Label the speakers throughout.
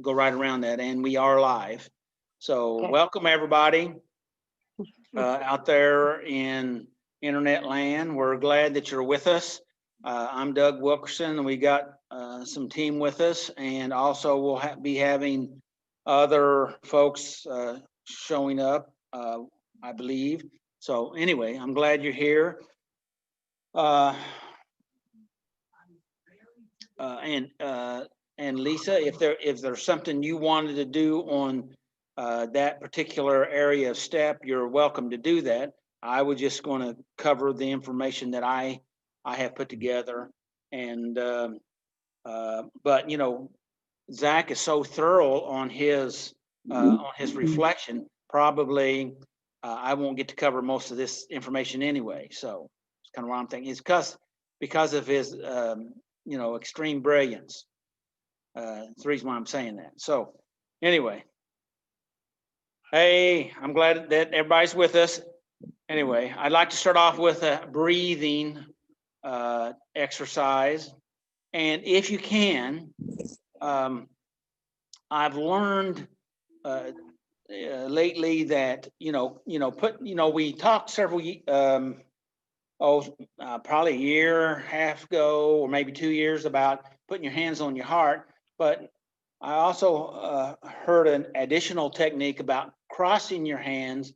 Speaker 1: go right around that, and we are live. So
Speaker 2: Okay.
Speaker 1: welcome everybody out there in internet land. We're glad that you're with us. I'm Doug Wilkerson, and we got some team with us, and also we'll be having other folks showing up, I believe. So anyway, I'm glad you're here. And Lisa, if there's something you wanted to do on that particular area of step, you're welcome to do that. I was just going to cover the information that I have put together, and but you know, Zach is so thorough on his reflection. Probably I won't get to cover most of this information anyway. So it's kind of what I'm thinking. It's because of his you know, extreme brilliance. It's the reason why I'm saying that. So anyway, hey, I'm glad that everybody's with us. Anyway, I'd like to start off with a breathing exercise. And if you can, I've learned lately that, we talked several, probably a year, half ago, or maybe 2 years about putting your hands on your heart. But I also heard an additional technique about crossing your hands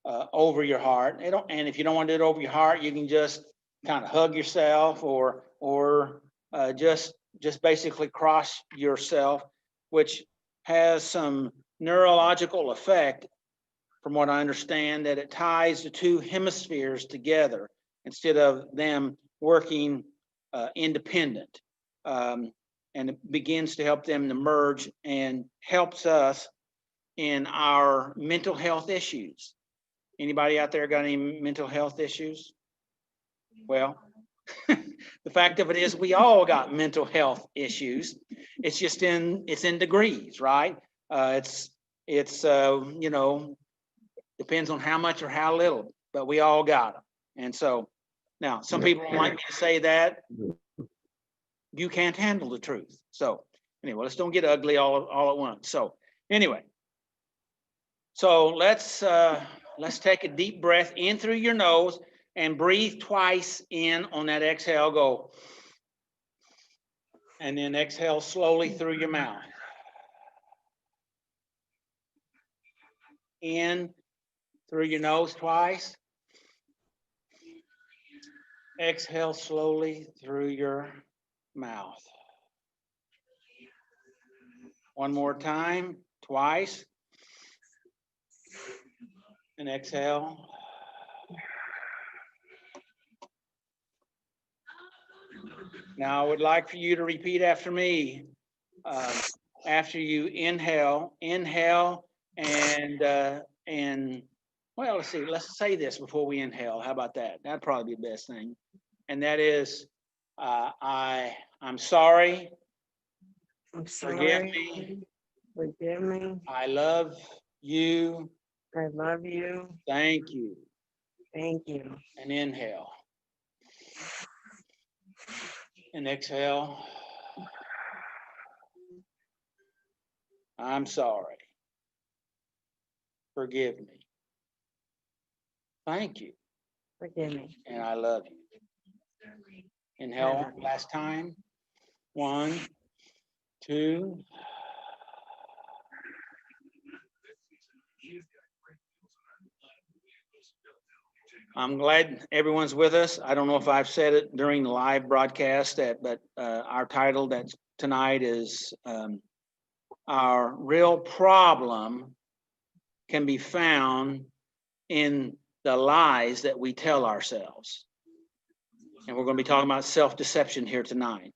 Speaker 1: over your heart. And if you don't want to do it over your heart, you can just kind of hug yourself or just basically cross yourself, which has some neurological effect, from what I understand, that it ties the two hemispheres together instead of them working independent. And it begins to help them to merge and helps us in our mental health issues. Anybody out there got any mental health issues? Well, the fact of it is we all got mental health issues. It's just it's in degrees, right? It's you know, depends on how much or how little, but we all got them. And so now some people don't like me to say that. You can't handle the truth. So anyway, let's don't get ugly all at once. So anyway, so let's take a deep breath in through your nose and breathe twice in on that exhale. Go. And then exhale slowly through your mouth. In through your nose twice. Exhale slowly through your mouth. One more time, twice. And exhale. Now I would like for you to repeat after me. After you inhale and well, let's see. Let's say this before we inhale. How about that? That'd probably be the best thing. And that is, I'm sorry.
Speaker 2: I'm sorry.
Speaker 1: Forgive me.
Speaker 2: Forgive me.
Speaker 1: I love you.
Speaker 2: I love you.
Speaker 1: Thank you.
Speaker 2: Thank you.
Speaker 1: And inhale. And exhale. I'm sorry. Forgive me. Thank you.
Speaker 2: Forgive me.
Speaker 1: And I love you. Inhale, last time. 1, 2. I'm glad everyone's with us. I don't know if I've said it during the live broadcast, but our title that's tonight is Our Real Problem Can Be Found in the Lies That We Tell Ourselves. And we're going to be talking about self-deception here tonight.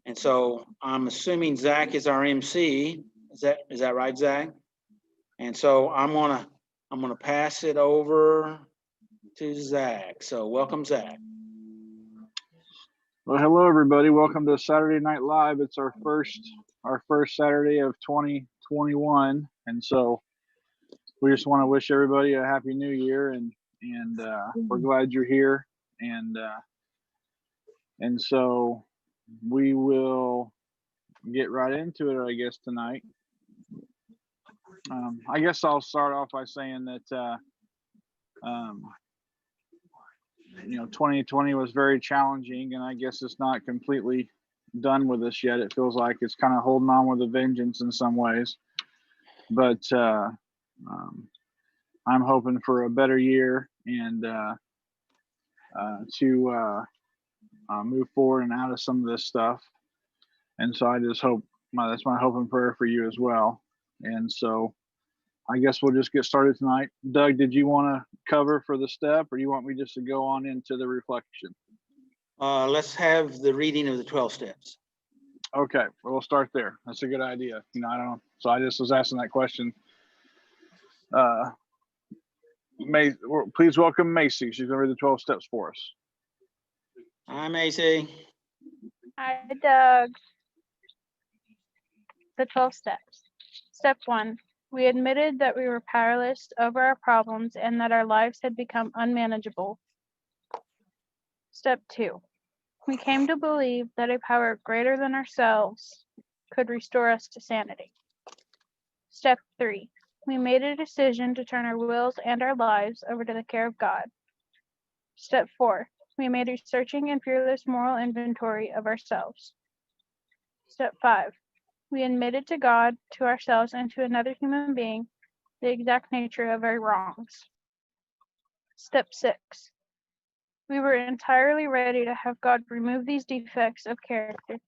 Speaker 1: And so I'm assuming Zach is our MC. Is that right, Zach? And so I'm gonna pass it over to Zach. So welcome, Zach.
Speaker 3: Well, hello everybody. Welcome to Saturday Night Live. It's our first Saturday of 2021, and so we just want to wish everybody a happy New Year, and we're glad you're here, and so we will get right into it, I guess, tonight. I guess I'll start off by saying that, 2020 was very challenging, and I guess it's not completely done with us yet. It feels like it's kind of holding on with a vengeance in some ways. But I'm hoping for a better year and to move forward and out of some of this stuff. And so I just hope that's my hope and prayer for you as well. And so I guess we'll just get started tonight. Doug, did you want to cover for the step, or you want me just to go on into the reflection?
Speaker 1: Let's have the reading of the 12 steps.
Speaker 3: Okay, we'll start there. That's a good idea. I don't know. So I just was asking that question. Please welcome Macy. She's going to read the 12 steps for us.
Speaker 1: Hi, Macy.
Speaker 4: Hi, Doug. The 12 steps. Step 1. We admitted that we were powerless over our problems and that our lives had become unmanageable. Step 2. We came to believe that a power greater than ourselves could restore us to sanity. Step 3. We made a decision to turn our wills and our lives over to the care of God. Step 4. We made a searching and fearless moral inventory of ourselves. Step 5. We admitted to God, to ourselves, and to another human being the exact nature of our wrongs. Step 6. We were entirely ready to have God remove these defects of character.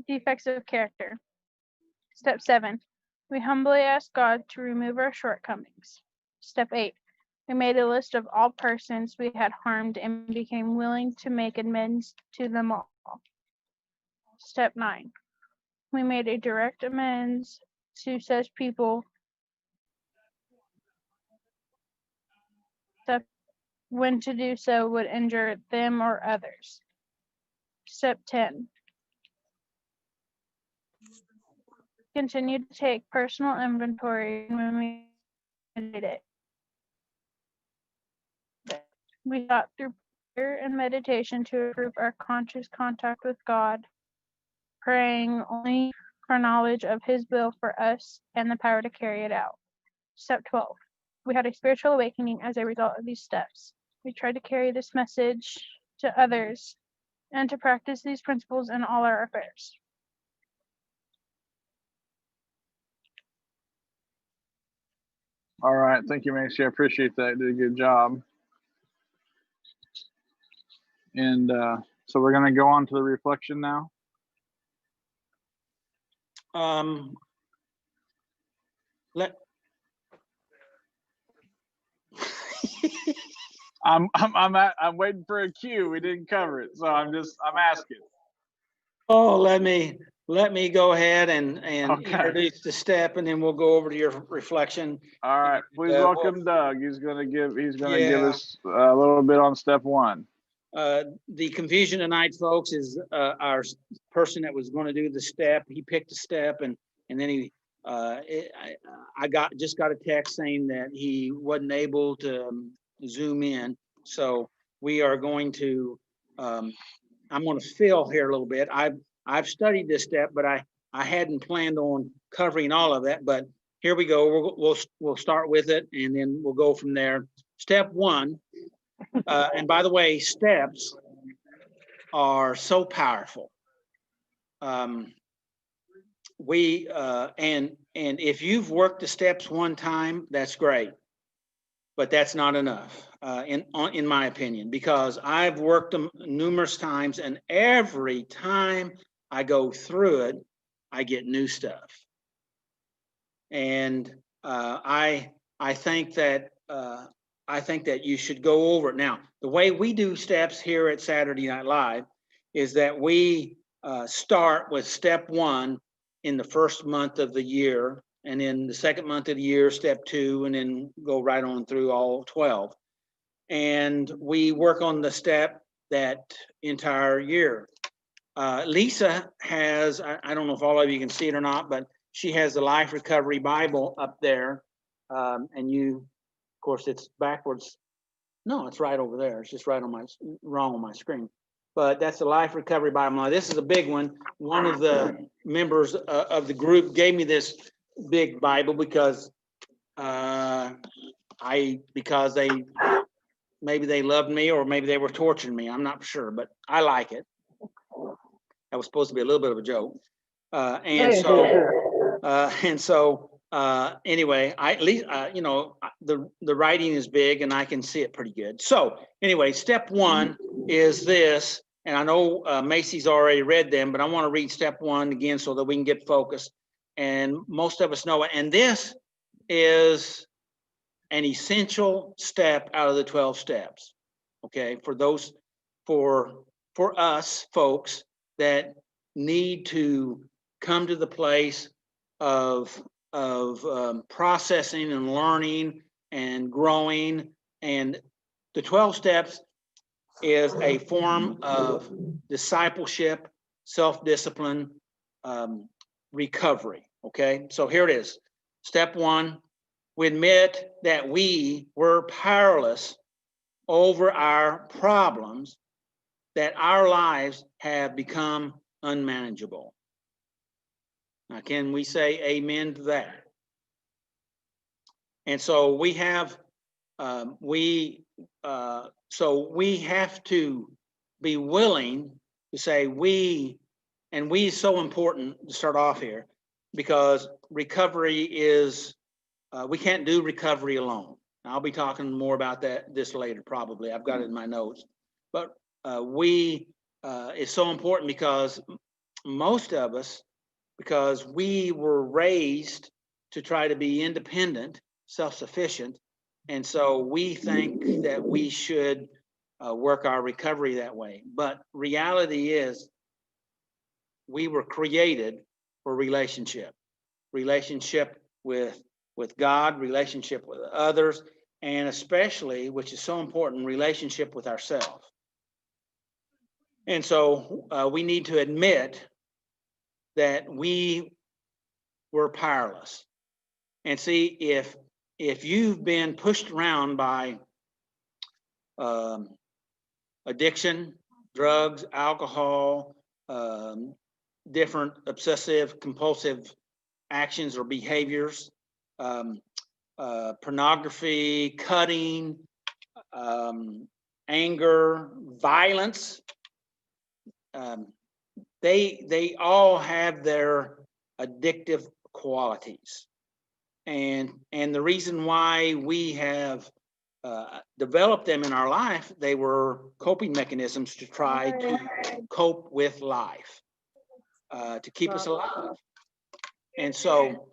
Speaker 4: Defects of character. Step 7. We humbly asked God to remove our shortcomings. Step 8. We made a list of all persons we had harmed and became willing to make amends to them all. Step 9. We made a direct amends to such people that when to do so would injure them or others. Step 10. Continue to take personal inventory when we did it. We got through prayer and meditation to improve our conscious contact with God, praying only for knowledge of His will for us and the power to carry it out. Step 12. We had a spiritual awakening as a result of these steps. We tried to carry this message to others and to practice these principles in all our affairs.
Speaker 3: All right. Thank you, Macy. I appreciate that. You did a good job. And so we're going to go on to the reflection now. I'm waiting for a cue. We didn't cover it, so I'm asking.
Speaker 1: Oh, let me go ahead and
Speaker 3: Okay.
Speaker 1: introduce the step, and then we'll go over to your reflection.
Speaker 3: All right. Please welcome Doug. He's gonna give us a little bit on step 1.
Speaker 1: The confusion tonight, folks, is our person that was going to do the step. He picked a step, and then I just got a text saying that he wasn't able to zoom in. So we are going to. I'm going to fill here a little bit. I've studied this step, but I hadn't planned on covering all of that. But here we go. We'll start with it, and then we'll go from there. Step 1. And by the way, steps are so powerful. And if you've worked the steps one time, that's great, but that's not enough, in my opinion, because I've worked them numerous times, and every time I go through it, I get new stuff. And I think that you should go over it. Now, the way we do steps here at Saturday Night Live is that we start with step 1 in the first month of the year, and in the second month of the year, step 2, and then go right on through all 12. And we work on the step that entire year. Lisa has, I don't know if all of you can see it or not, but she has the Life Recovery Bible up there. And of course, it's backwards No, it's right over there. It's just right on wrong on my screen. But that's the Life Recovery Bible. Now, this is a big one. One of the members of the group gave me this big Bible because because maybe they loved me or maybe they were torturing me. I'm not sure, but I like it. That was supposed to be a little bit of a joke. Anyway, I at least the writing is big and I can see it pretty good. So anyway, step one is this, and I know Macy's already read them, but I want to read step one again so that we can get focused. And most of us know it. And this is an essential step out of the 12 steps. Okay, for us folks that need to come to the place of processing and learning and growing. And the 12 steps is a form of discipleship, self-discipline, recovery. Okay, so here it is. Step one, we admit that we were powerless over our problems, that our lives have become unmanageable. Now, can we say amen to that? And so we have, so we have to be willing to say and we is so important to start off here because recovery is, we can't do recovery alone. I'll be talking more about this later, probably. I've got it in my notes. But it's so important because most of us, because we were raised to try to be independent, self-sufficient, and so we think that we should work our recovery that way. But reality is, we were created for relationship with God, relationship with others, and especially, which is so important, relationship with ourselves. And so we need to admit that we were powerless. And see, if you've been pushed around by addiction, drugs, alcohol, different obsessive compulsive actions or behaviors, pornography, cutting, anger, violence, they all have their addictive qualities. And the reason why we have developed them in our life, they were coping mechanisms to try to cope with life, to keep us alive. And so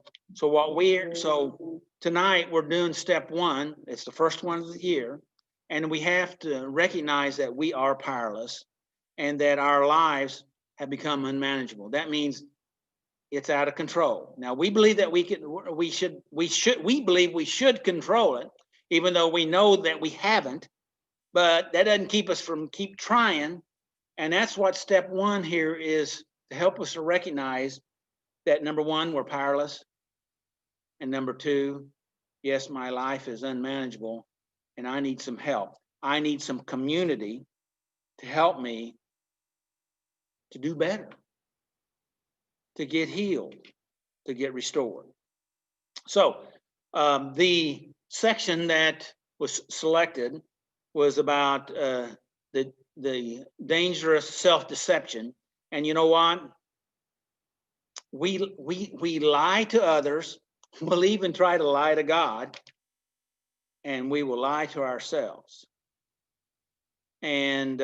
Speaker 1: tonight we're doing step one. It's the first one of the year. And we have to recognize that we are powerless and that our lives have become unmanageable. That means it's out of control. Now we believe that we believe we should control it, even though we know that we haven't, but that doesn't keep us from keep trying. And that's what step one here is, to help us to recognize that number one, we're powerless. And number two, yes, my life is unmanageable and I need some help. I need some community to help me to do better, to get healed, to get restored. So the section that was selected was about the dangerous self-deception. And you know what? We lie to others. We'll even try to lie to God, and we will lie to ourselves. And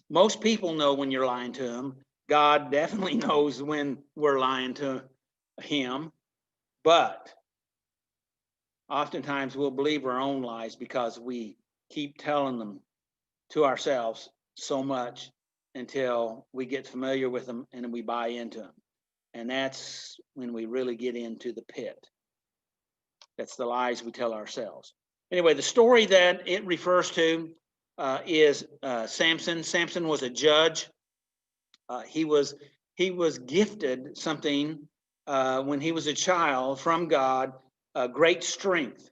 Speaker 1: most people know when you're lying to them. God definitely knows when we're lying to him, but oftentimes we'll believe our own lies because we keep telling them to ourselves so much until we get familiar with them and we buy into them. And that's when we really get into the pit. That's the lies we tell ourselves. Anyway, the story that it refers to is Samson. Samson was a judge. He was gifted something when he was a child from God, great strength.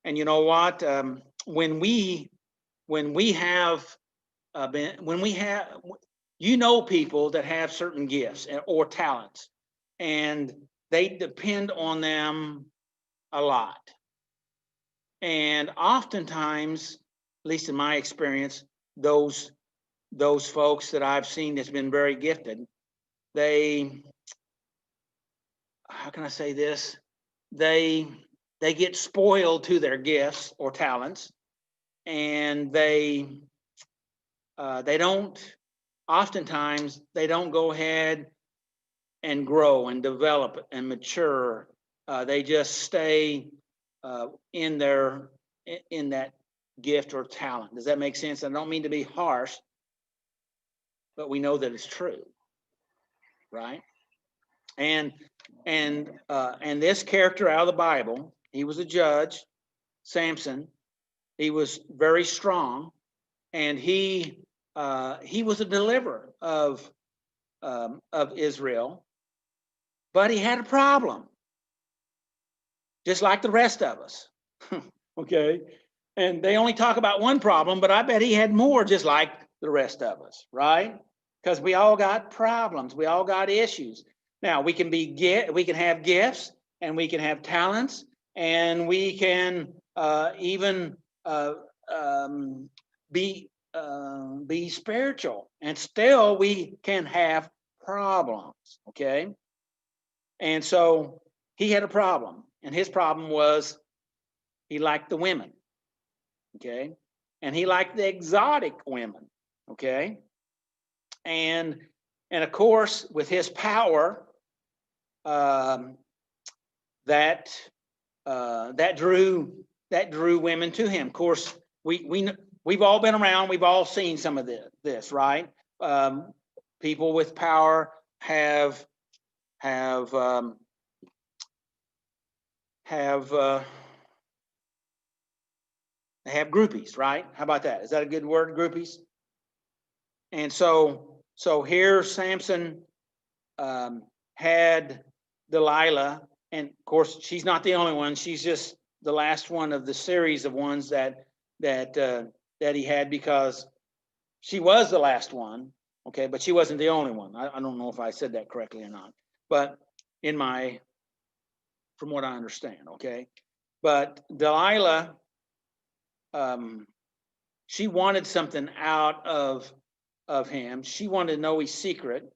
Speaker 1: And you know what? When we when we have you know, people that have certain gifts or talents, and they depend on them a lot. And oftentimes, at least in my experience, those folks that I've seen that's been very gifted, how can I say this? They get spoiled to their gifts or talents, and they don't, oftentimes they don't go ahead and grow and develop and mature. They just stay in that gift or talent. Does that make sense? I don't mean to be harsh, but we know that it's true, right? And this character out of the Bible, he was a judge, Samson. He was very strong, and he was a deliverer of Israel, but he had a problem, just like the rest of us. Okay, and they only talk about one problem, but I bet he had more, just like the rest of us, right? Because we all got problems, we all got issues. Now we can have gifts, and we can have talents, and we can even be spiritual, and still we can have problems. Okay, and so he had a problem, and his problem was he liked the women. Okay, and he liked the exotic women. Okay, and of course, with his power, that drew women to him. Of course, we've all been around. We've all seen some of this, right? People with power have groupies, right? How about that? Is that a good word, groupies? And so here Samson had Delilah, and of course she's not the only one. She's just the last one of the series of ones that he had, because she was the last one. Okay, but she wasn't the only one. I don't know if I said that correctly or not, but from what I understand, okay. But Delilah, she wanted something out of him. She wanted to know his secret.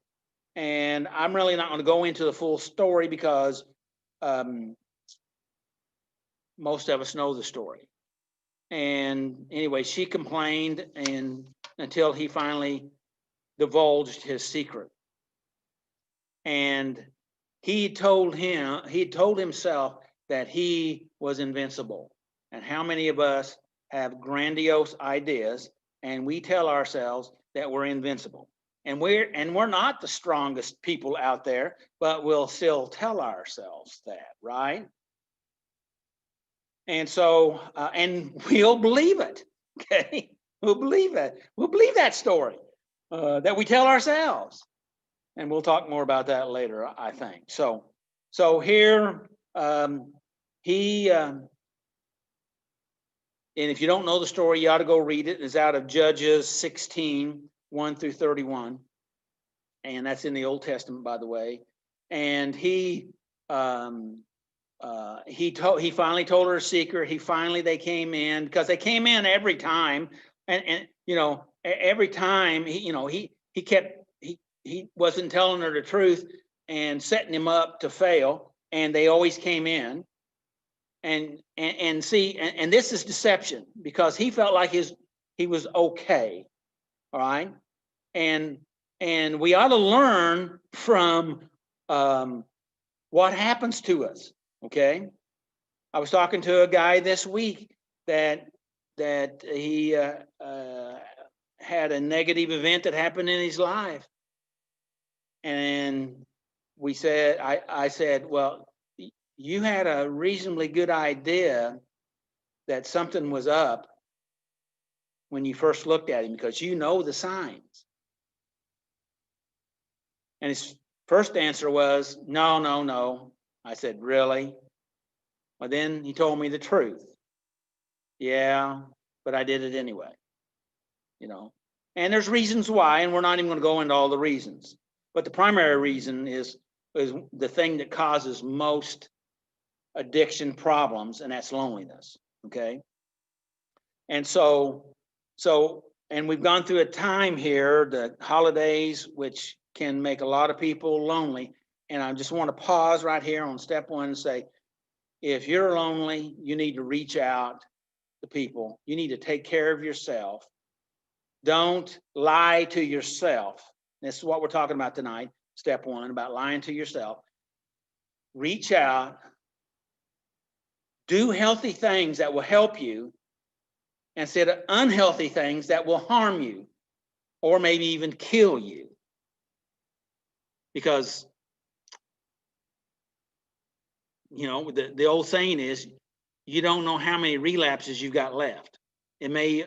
Speaker 1: And I'm really not going to go into the full story, because most of us know the story. And anyway, she complained, and until he finally divulged his secret. And he told himself that he was invincible. And how many of us have grandiose ideas, and we tell ourselves that we're invincible? And we're not the strongest people out there, but we'll still tell ourselves that, right? And so, and we'll believe it. Okay, we'll believe it. We'll believe that story that we tell ourselves, and we'll talk more about that later, I think. So here he. And if you don't know the story, you ought to go read it. It's out of Judges 16, 1 through 31. And that's in the Old Testament, by the way. And he finally told her a secret. They came in, because they came in every time. And every time he wasn't telling her the truth and setting him up to fail. And they always came in. And this is deception, because he felt like he was okay. All right. And we ought to learn from what happens to us. Okay. I was talking to a guy this week that he had a negative event that happened in his life. And I said, well, you had a reasonably good idea that something was up when you first looked at him, because you know the signs. And his first answer was, no. I said, really? Well, then he told me the truth. Yeah, but I did it anyway. you know, and there's reasons why, and we're not even going to go into all the reasons. But the primary reason is the thing that causes most addiction problems, and that's loneliness. Okay. And and we've gone through a time here, the holidays, which can make a lot of people lonely. And I just want to pause right here on step one and say, if you're lonely, you need to reach out to people. You need to take care of yourself. Don't lie to yourself. This is what we're talking about tonight. Step one, about lying to yourself. Reach out. Do healthy things that will help you instead of unhealthy things that will harm you or maybe even kill you. Because, you know, the old saying is, you don't know how many relapses you've got left. You may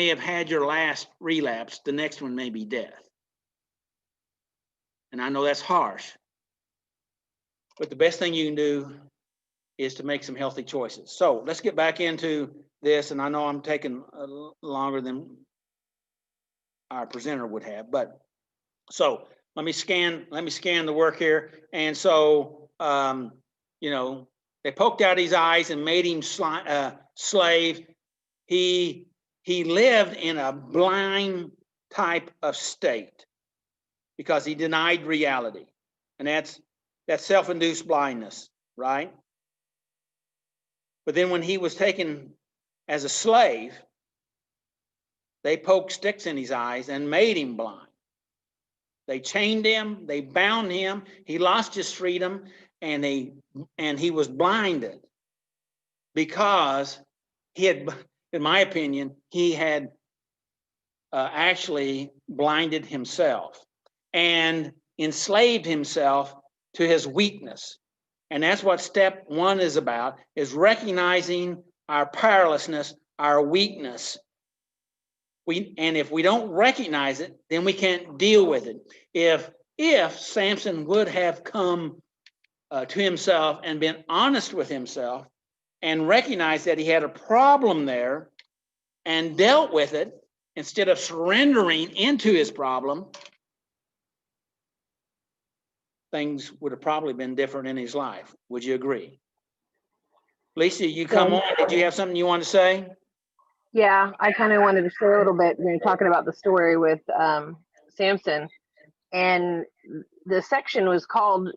Speaker 1: have had your last relapse. The next one may be death. And I know that's harsh, but the best thing you can do is to make some healthy choices. So let's get back into this. And I know I'm taking longer than our presenter would have, but so let me scan the work here. And so, you know, they poked out his eyes and made him slave. He lived in a blind type of state because he denied reality. And that's self-induced blindness, right? But then when he was taken as a slave, they poked sticks in his eyes and made him blind. They chained him, they bound him, he lost his freedom, and he was blinded because he had, in my opinion, he had actually blinded himself and enslaved himself to his weakness. And that's what step one is about, is recognizing our powerlessness, our weakness. And if we don't recognize it, then we can't deal with it. If Samson would have come to himself and been honest with himself and recognized that he had a problem there and dealt with it instead of surrendering into his problem, things would have probably been different in his life. Would you agree? Lisa, you come on. Did you have something you want to say?
Speaker 5: Yeah, I kind of wanted to share a little bit, talking about the story with Samson, and the section was called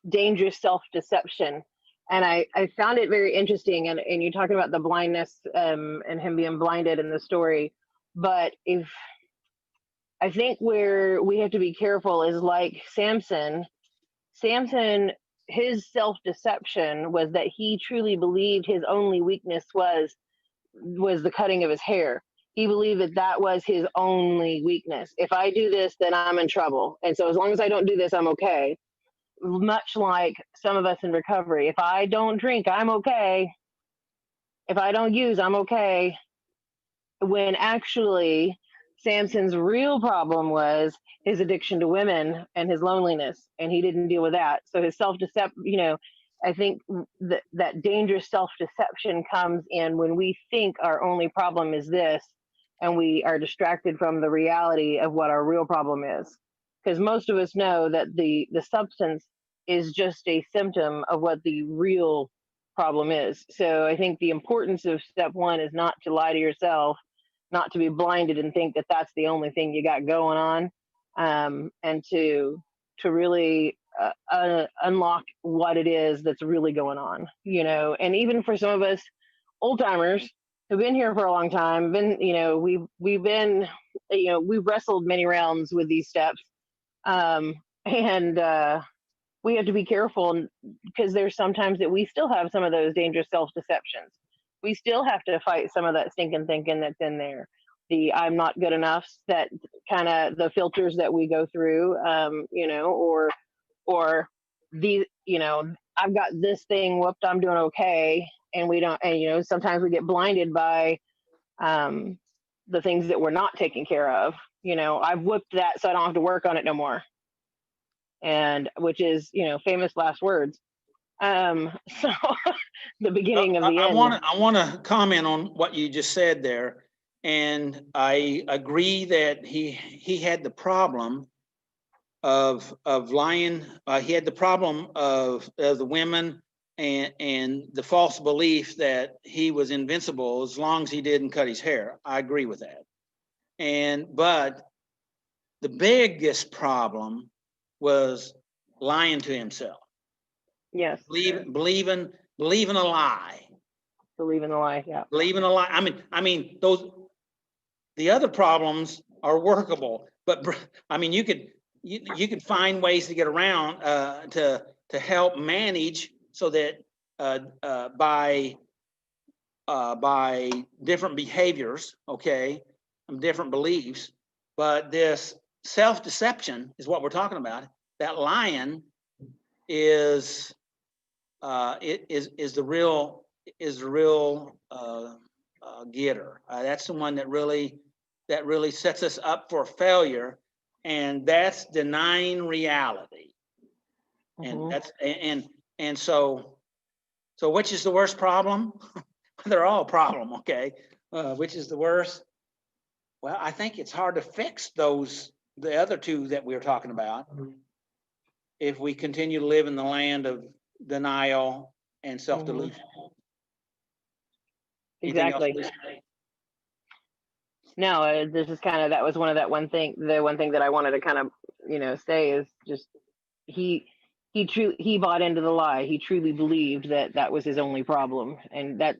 Speaker 5: dangerous self-deception. And I found it very interesting, and you're talking about the blindness and him being blinded in the story. But I think where we have to be careful is like Samson, his self-deception was that he truly believed his only weakness was the cutting of his hair. He believed that was his only weakness. If I do this, then I'm in trouble. And so as long as I don't do this, I'm okay. Much like some of us in recovery. If I don't drink, I'm okay. If I don't use, I'm okay. When actually Samson's real problem was his addiction to women and his loneliness, and he didn't deal with that. So his self-deception, I think that dangerous self-deception comes in when we think our only problem is this, and we are distracted from the reality of what our real problem is. Because most of us know that the substance is just a symptom of what the real problem is. So I think the importance of step one is not to lie to yourself, not to be blinded and think that that's the only thing you got going on, and to really unlock what it is that's really going on, And even for some of us old timers who've been here for a long time, we've wrestled many rounds with these steps, and we have to be careful because there's sometimes that we still have some of those dangerous self-deceptions. We still have to fight some of that stinking thinking that's in there. The I'm not good enough, that kind of the filters that we go through, or the, I've got this thing whooped, I'm doing okay. And we don't, and sometimes we get blinded by the things that we're not taking care of. I've whooped that, so I don't have to work on it no more. And which is, famous last words. So the beginning of the
Speaker 1: I
Speaker 5: end.
Speaker 1: want to comment on what you just said there. And I agree that he had the problem of lying. He had the problem of the women and the false belief that he was invincible as long as he didn't cut his hair. I agree with that. But the biggest problem was lying to himself,
Speaker 5: Yes.
Speaker 1: believing a lie.
Speaker 5: Believe in the lie. Yeah.
Speaker 1: Believing a lie. I mean, the other problems are workable, but I mean, you could find ways to get around to help manage so that by different behaviors, okay, different beliefs, but this self-deception is what we're talking about. That lying is the real getter. That's the one that really sets us up for failure, and that's denying reality. And
Speaker 5: Mhm.
Speaker 1: that's and so which is the worst problem? They're all a problem, okay? Which is the worst? Well, I think it's hard to fix the other two that we were talking about, if we continue to live in the land of denial and self-delusion. Anything else,
Speaker 5: Exactly.
Speaker 1: Lisa?
Speaker 5: No, this is kind of, that was the one thing that I wanted to kind of, say is just he bought into the lie. He truly believed that was his only problem, and that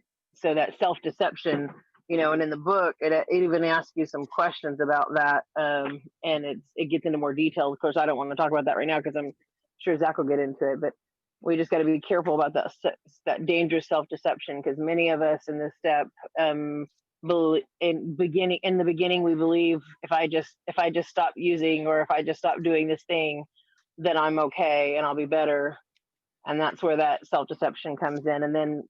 Speaker 5: self-deception, and in the book it even asks you some questions about that, and it gets into more detail. Of course, I don't want to talk about that right now because I'm sure Zach will get into it, but we just got to be careful about that dangerous self-deception, because many of us in this step, in the beginning we believe if I just stop using, or if I just stop doing this thing, then I'm okay and I'll be better. And that's where that self-deception comes in. And then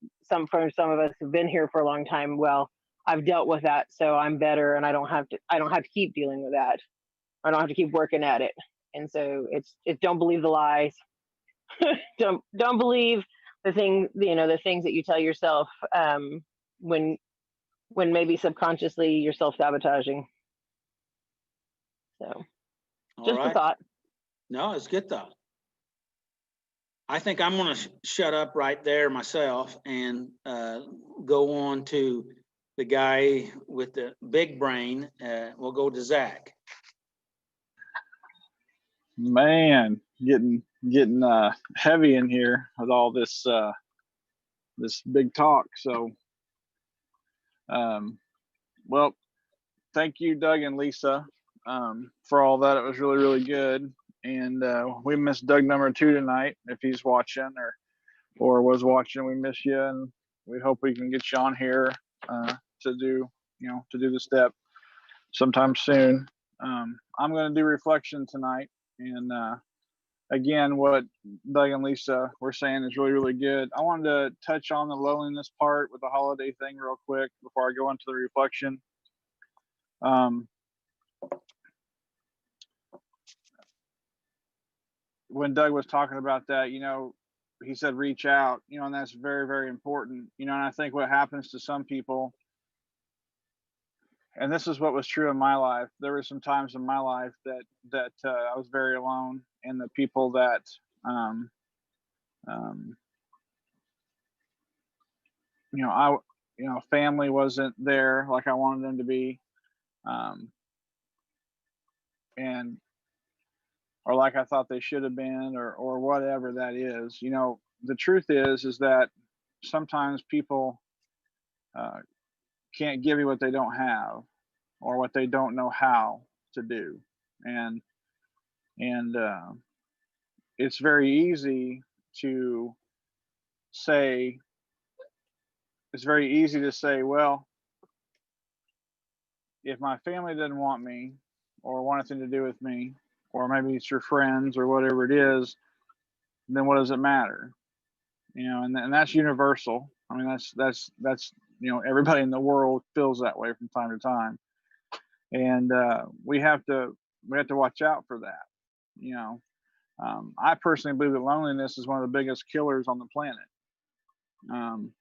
Speaker 5: for some of us who've been here for a long time, well, I've dealt with that, so I'm better, and I don't have to keep dealing with that. I don't have to keep working at it. And so it's don't believe the lies. don't believe the things that you tell yourself, when maybe subconsciously you're self-sabotaging. So
Speaker 1: All
Speaker 5: just a
Speaker 1: right.
Speaker 5: thought.
Speaker 1: No, it's good though. I think I'm going to shut up right there myself and go on to the guy with the big brain. We'll go to Zach.
Speaker 3: Man, getting heavy in here with all this big talk. So, well, thank you, Doug and Lisa, for all that. It was really, really good. And we missed Doug number 2 tonight. If he's watching or was watching, we miss you, and we hope we can get you on here to do the step sometime soon. I'm going to do reflection tonight, and again, what Doug and Lisa were saying is really, really good. I wanted to touch on the loneliness part with the holiday thing real quick before I go into the reflection. When Doug was talking about that, he said reach out, and that's very, very important. And I think what happens to some people, and this is what was true in my life, there were some times in my life that I was very alone, and the people that family wasn't there like I wanted them to be, and or like I thought they should have been, or whatever that is. The truth is that sometimes people can't give you what they don't have, or what they don't know how to do, and it's very easy to say. It's very easy to say, well, if my family didn't want me or want anything to do with me, or maybe it's your friends or whatever it is, then what does it matter? And that's universal. I mean, that's everybody in the world feels that way from time to time, and we have to watch out for that. I personally believe that loneliness is one of the biggest killers on the planet. Um,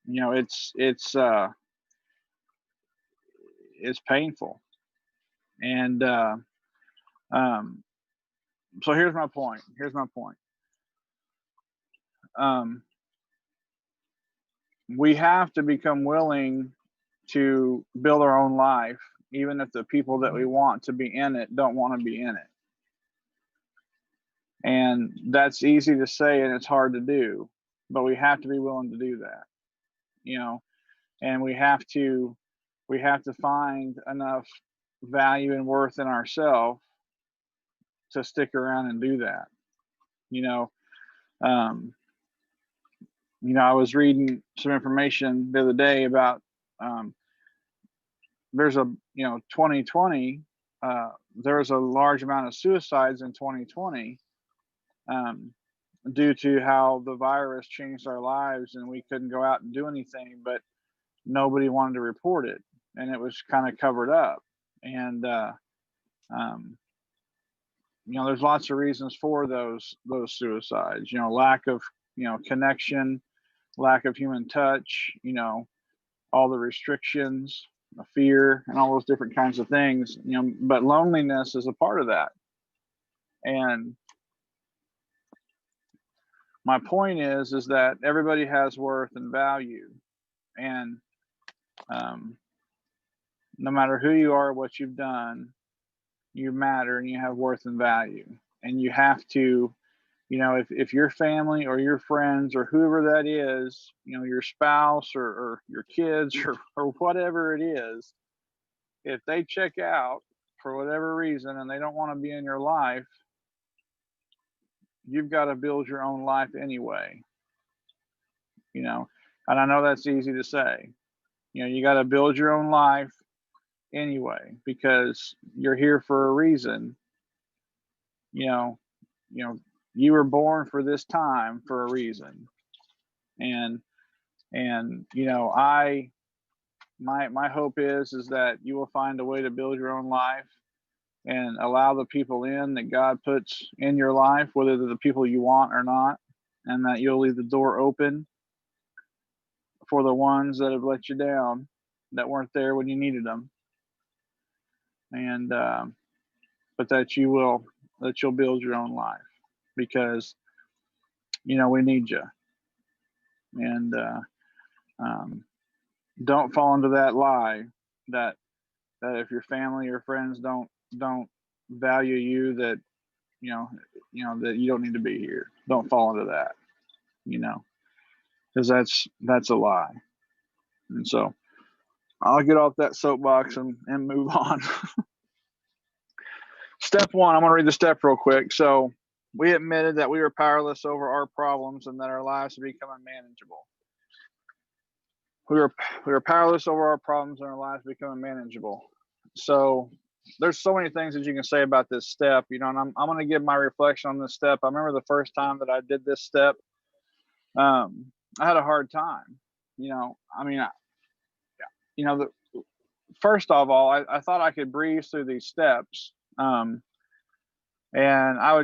Speaker 3: you know, it's painful. And so here's my point. We have to become willing to build our own life, even if the people that we want to be in it don't want to be in it. And that's easy to say and it's hard to do, but we have to be willing to do that, you know, and we have to find enough value and worth in ourselves to stick around and do that. You know, I was reading some information the other day about there's a 2020 there's a large amount of suicides in 2020 due to how the virus changed our lives and we couldn't go out and do anything, but nobody wanted to report it and it was kind of covered up. And there's lots of reasons for those suicides. Lack of connection, lack of human touch, all the restrictions, the fear, and all those different kinds of things. But loneliness is a part of that. And my point is that everybody has worth and value, and no matter who you are, what you've done, you matter and you have worth and value. And you have to, if your family or your friends or whoever that is, your spouse or your kids or whatever it is, if they check out for whatever reason and they don't want to be in your life, you've got to build your own life anyway. And I know that's easy to say. You got to build your own life anyway, because you're here for a reason. You were born for this time for a reason. And my hope is that you will find a way to build your own life and allow the people in that God puts in your life, whether they're the people you want or not, and that you'll leave the door open for the ones that have let you down, that weren't there when you needed them. And but that you'll build your own life, because we need you. And don't fall into that lie that if your family or friends don't value you, that that you don't need to be here. Don't fall into that, because that's a lie. And so I'll get off that soapbox and move on. Step 1, I'm going to read the step real quick. So we admitted that we were powerless over our problems and that our lives had become unmanageable. We were powerless over our problems and our lives become unmanageable. So there's so many things that you can say about this step, and I'm going to give my reflection on this step. I remember the first time that I did this step, I had a hard time. First of all, I thought I could breeze through these steps. And I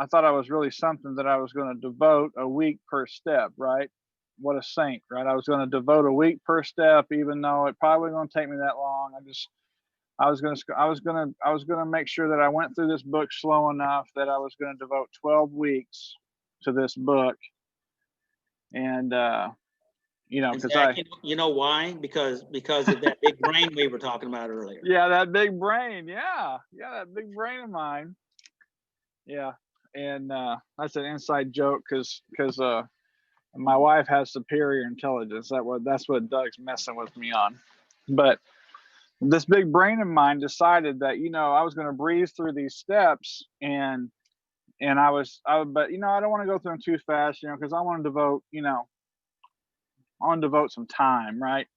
Speaker 3: thought I was really something, that I was going to devote a week per step, right? What a saint, right? I was going to devote a week per step, even though it probably wasn't going to take me that long. I was going to make sure that I went through this book slow enough that I was going to devote 12 weeks to this book. And, because
Speaker 1: you know why? Because of that big brain we were talking about earlier.
Speaker 3: Yeah, that big brain. Yeah, that big brain of mine. Yeah, and that's an inside joke because my wife has superior intelligence. That's what Doug's messing with me on. But this big brain of mine decided that I was going to breeze through these steps, but I don't want to go through them too fast, because I want to devote some time, right?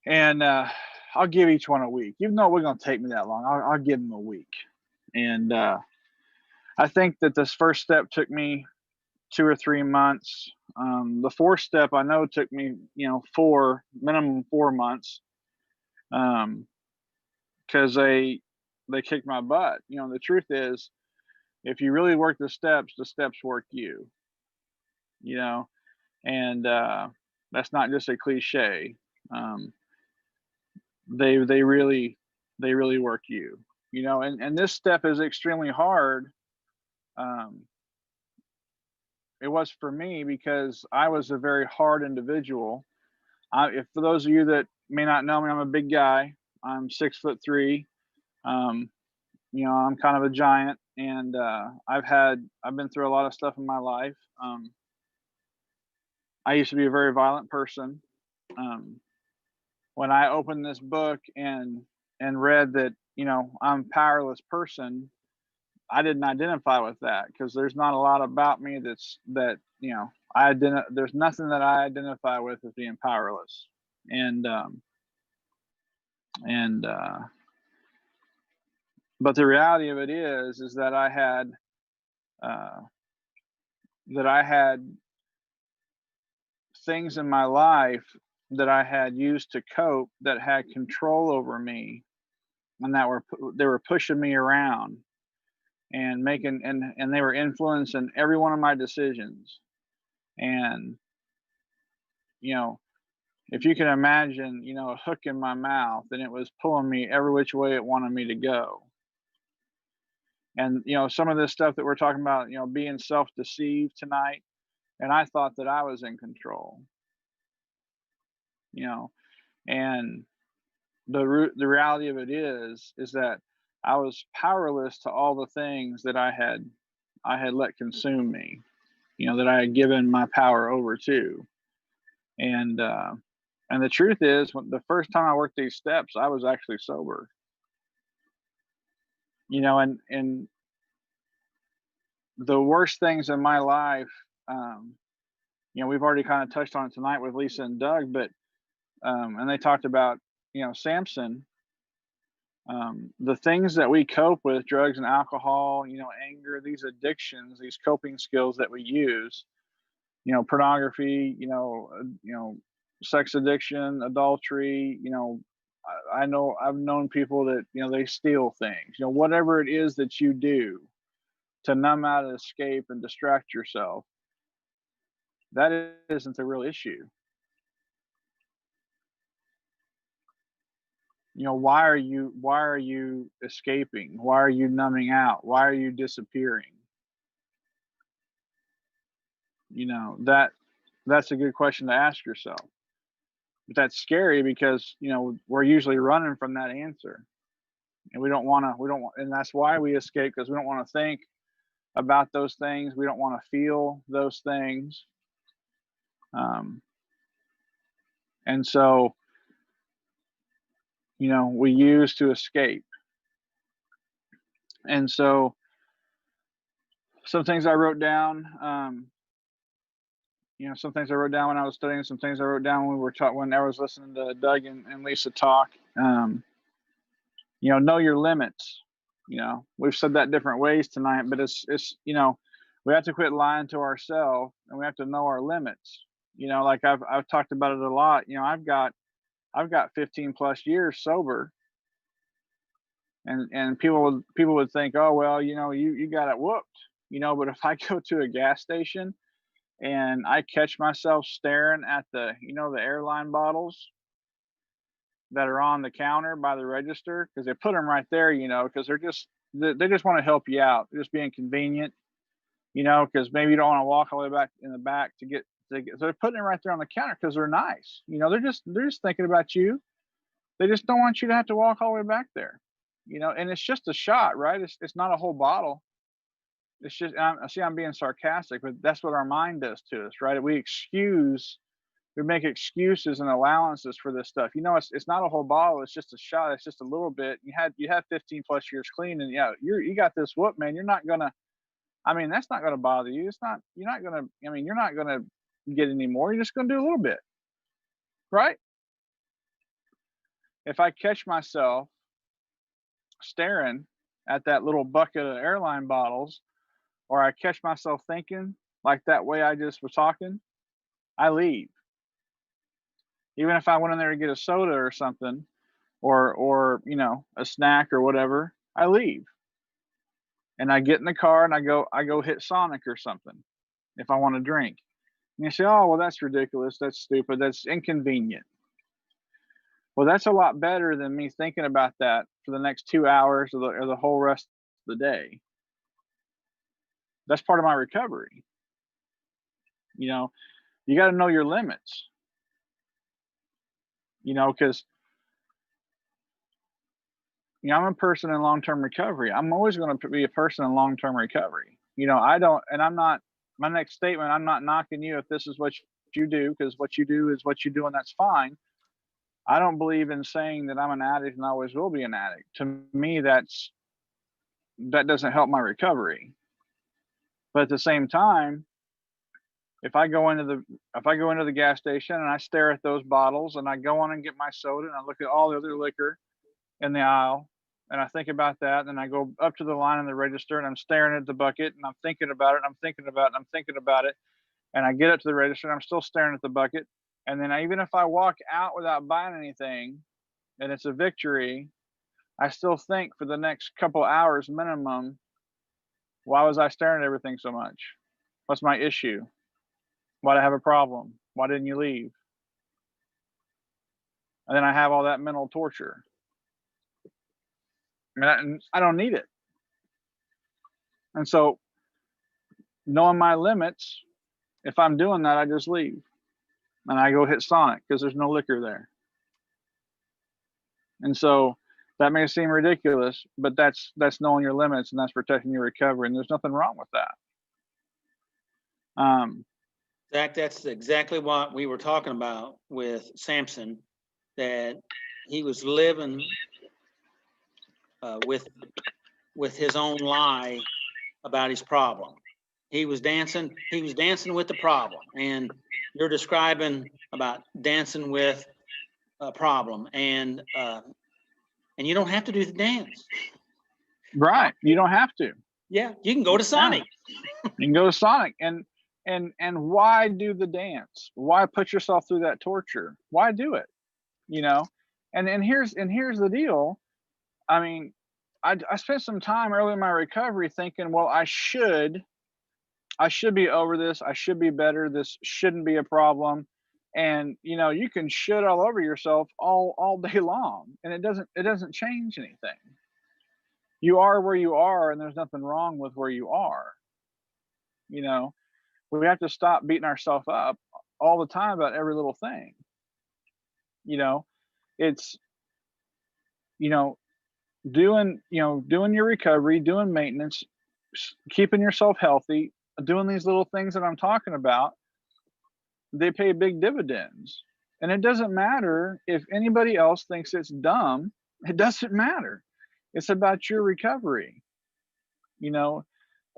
Speaker 3: And I'll give each one a week, even though we're going to take me that long. I'll give them a week. And I think that this first step took me 2 or 3 months. The fourth step I know took me, minimum 4 months. Because they kicked my butt. You know, the truth is, if you really work the steps work you. You know, and that's not just a cliche. Um, they really work you. You know, and this step is extremely hard. Um, it was for me because I was a very hard individual. If for those of you that may not know me, I'm a big guy. I'm 6'3". Um, you know, I'm kind of a giant, and I've been through a lot of stuff in my life. I used to be a very violent person. Um, when I opened this book and read that, you know, I'm a powerless person, I didn't identify with that because there's not a lot about me that you know there's nothing that I identify with as being powerless, and and but the reality of it is that uh, I had things in my life that I had used to cope that had control over me, and they were pushing me around and making and they were influencing every one of my decisions. And you know, if you can imagine, you know, a hook in my mouth and it was pulling me every which way it wanted me to go. And you know, some of this stuff that we're talking about, you know, being self-deceived tonight, and I thought that I was in control, you know. And the reality of it is that I was powerless to all the things that I had let consume me, you know, that I had given my power over to. And the truth is, the first time I worked these steps, I was actually sober, you know. And the worst things in my life, um, you know, we've already kind of touched on it tonight with Lisa and Doug, but and they talked about, you know, Samson. The things that we cope with, drugs and alcohol, you know, anger, these addictions, these coping skills that we use, you know, pornography, you know, sex addiction, adultery, you know, I know I've known people that, you know, they steal things, you know, whatever it is that you do to numb out, escape, and distract yourself, that isn't the real issue. You know, why are you escaping? Why are you numbing out? Why are you disappearing? You know, that's a good question to ask yourself. But that's scary because, you know, we're usually running from that answer. And and that's why we escape, because we don't want to think about those things. We don't want to feel those things. Um, and so, you know, we use to escape. And so some things I wrote down, you know, some things I wrote down when I was studying, some things I wrote down when we were taught, when I was listening to Doug and Lisa talk. You know your limits. You know, we've said that different ways tonight, but it's you know, we have to quit lying to ourselves, and we have to know our limits. You know, like I've talked about it a lot. You know, I've got 15 plus years sober, and people would think, oh well, you know, you got it whooped. You know, but if I go to a gas station and I catch myself staring at the, you know, the airline bottles that are on the counter by the register, because they put them right there, you know, because they just want to help you out. They're just being convenient, you know, because maybe you don't want to walk all the way back in the back so they're putting it right there on the counter because they're nice. You know, they're just thinking about you. They just don't want you to have to walk all the way back there, you know. And it's just a shot, right? It's not a whole bottle. It's just, I'm being sarcastic, but that's what our mind does to us, right? We make excuses and allowances for this stuff. You know, it's not a whole bottle. It's just a shot. It's just a little bit. You had 15 plus years clean, and yeah, you got this whoop, man. You're not gonna. I mean, that's not gonna bother you. It's not. You're not gonna. I mean, you're not gonna get any more. You're just gonna do a little bit, right? If I catch myself staring at that little bucket of airline bottles, or I catch myself thinking like that way I just was talking, I leave. Even if I went in there to get a soda or something, or you know, a snack or whatever, I leave. And I get in the car and I go hit Sonic or something if I want to drink. And you say, oh, well, that's ridiculous. That's stupid. That's inconvenient. Well, that's a lot better than me thinking about that for the next 2 hours or the whole rest of the day. That's part of my recovery. You know, you got to know your limits, you know, because, you know, I'm a person in long-term recovery. I'm always going to be a person in long-term recovery. You know, my next statement, I'm not knocking you if this is what you do, because what you do is what you do, and that's fine. I don't believe in saying that I'm an addict and always will be an addict. To me, that doesn't help my recovery. But at the same time, if I go into the gas station and I stare at those bottles and I go on and get my soda and I look at all the other liquor in the aisle and I think about that, and I go up to the line in the register and I'm staring at the bucket and I'm thinking about it, and I'm thinking about it, and I'm thinking about it, and I get up to the register and I'm still staring at the bucket, and then even if I walk out without buying anything and it's a victory, I still think for the next couple hours minimum, why was I staring at everything so much? What's my issue? Why do I have a problem? Why didn't you leave? And then I have all that mental torture. I don't need it. And so, knowing my limits, if I'm doing that, I just leave. And I go hit Sonic because there's no liquor there. And so, that may seem ridiculous, but that's knowing your limits, and that's protecting your recovery. And there's nothing wrong with that.
Speaker 1: Zach, that's exactly what we were talking about with Samson, that he was living with his own lie about his problem. He was dancing with the problem, and you're describing about dancing with a problem, and you don't have to do the dance.
Speaker 3: Right. You don't have to.
Speaker 1: Yeah, you can go to Sonic.
Speaker 3: You can go to Sonic, and why do the dance? Why put yourself through that torture? Why do it? You know? And here's the deal. I mean, I spent some time early in my recovery thinking, well, I should be over this. I should be better. This shouldn't be a problem. And you know, you can shit all over yourself all day long, and it doesn't change anything. You are where you are, and there's nothing wrong with where you are. You know, we have to stop beating ourselves up all the time about every little thing. You know, it's, you know, doing your recovery, doing maintenance, keeping yourself healthy, doing these little things that I'm talking about, they pay big dividends. And it doesn't matter if anybody else thinks it's dumb. It doesn't matter. It's about your recovery, you know,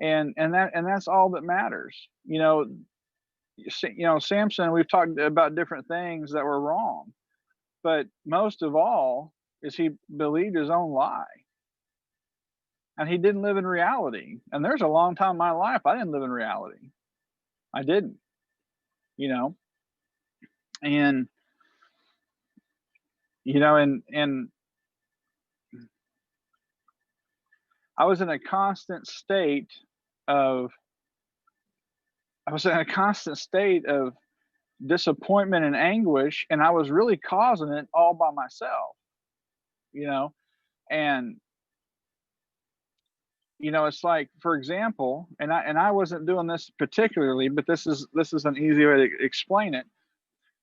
Speaker 3: and that's all that matters. You know, Samson, we've talked about different things that were wrong, but most of all is he believed his own lie. And he didn't live in reality. And there's a long time in my life I didn't live in reality. I didn't, you know. And you know, and I was in a constant state of disappointment and anguish, and I was really causing it all by myself, you know. And you know, it's like, for example, and I wasn't doing this particularly, but this is an easy way to explain it.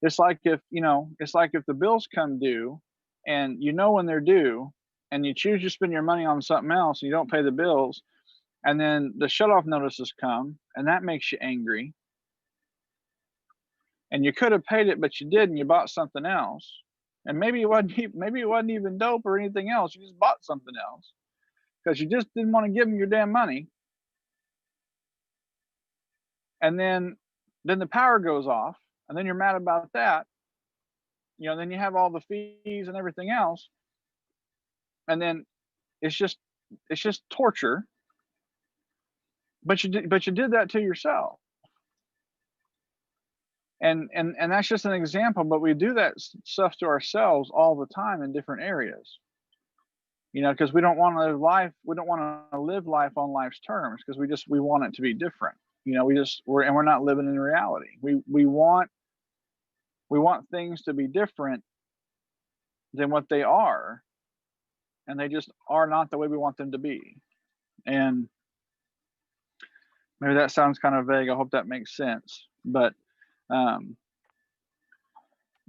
Speaker 3: It's like if the bills come due, and you know when they're due, and you choose to spend your money on something else, and you don't pay the bills, and then the shut-off notices come, and that makes you angry. And you could have paid it, but you didn't. You bought something else, and maybe it wasn't even dope or anything else. You just bought something else because you just didn't want to give them your damn money. And then the power goes off, and then you're mad about that. You know, then you have all the fees and everything else, and then it's just torture. But you did that to yourself. And that's just an example, but we do that stuff to ourselves all the time in different areas. you know, because we don't want to live life. We don't want to live life on life's terms because we want it to be different. You know, we're not living in reality. We want things to be different than what they are, and they just are not the way we want them to be. And maybe that sounds kind of vague. I hope that makes sense. But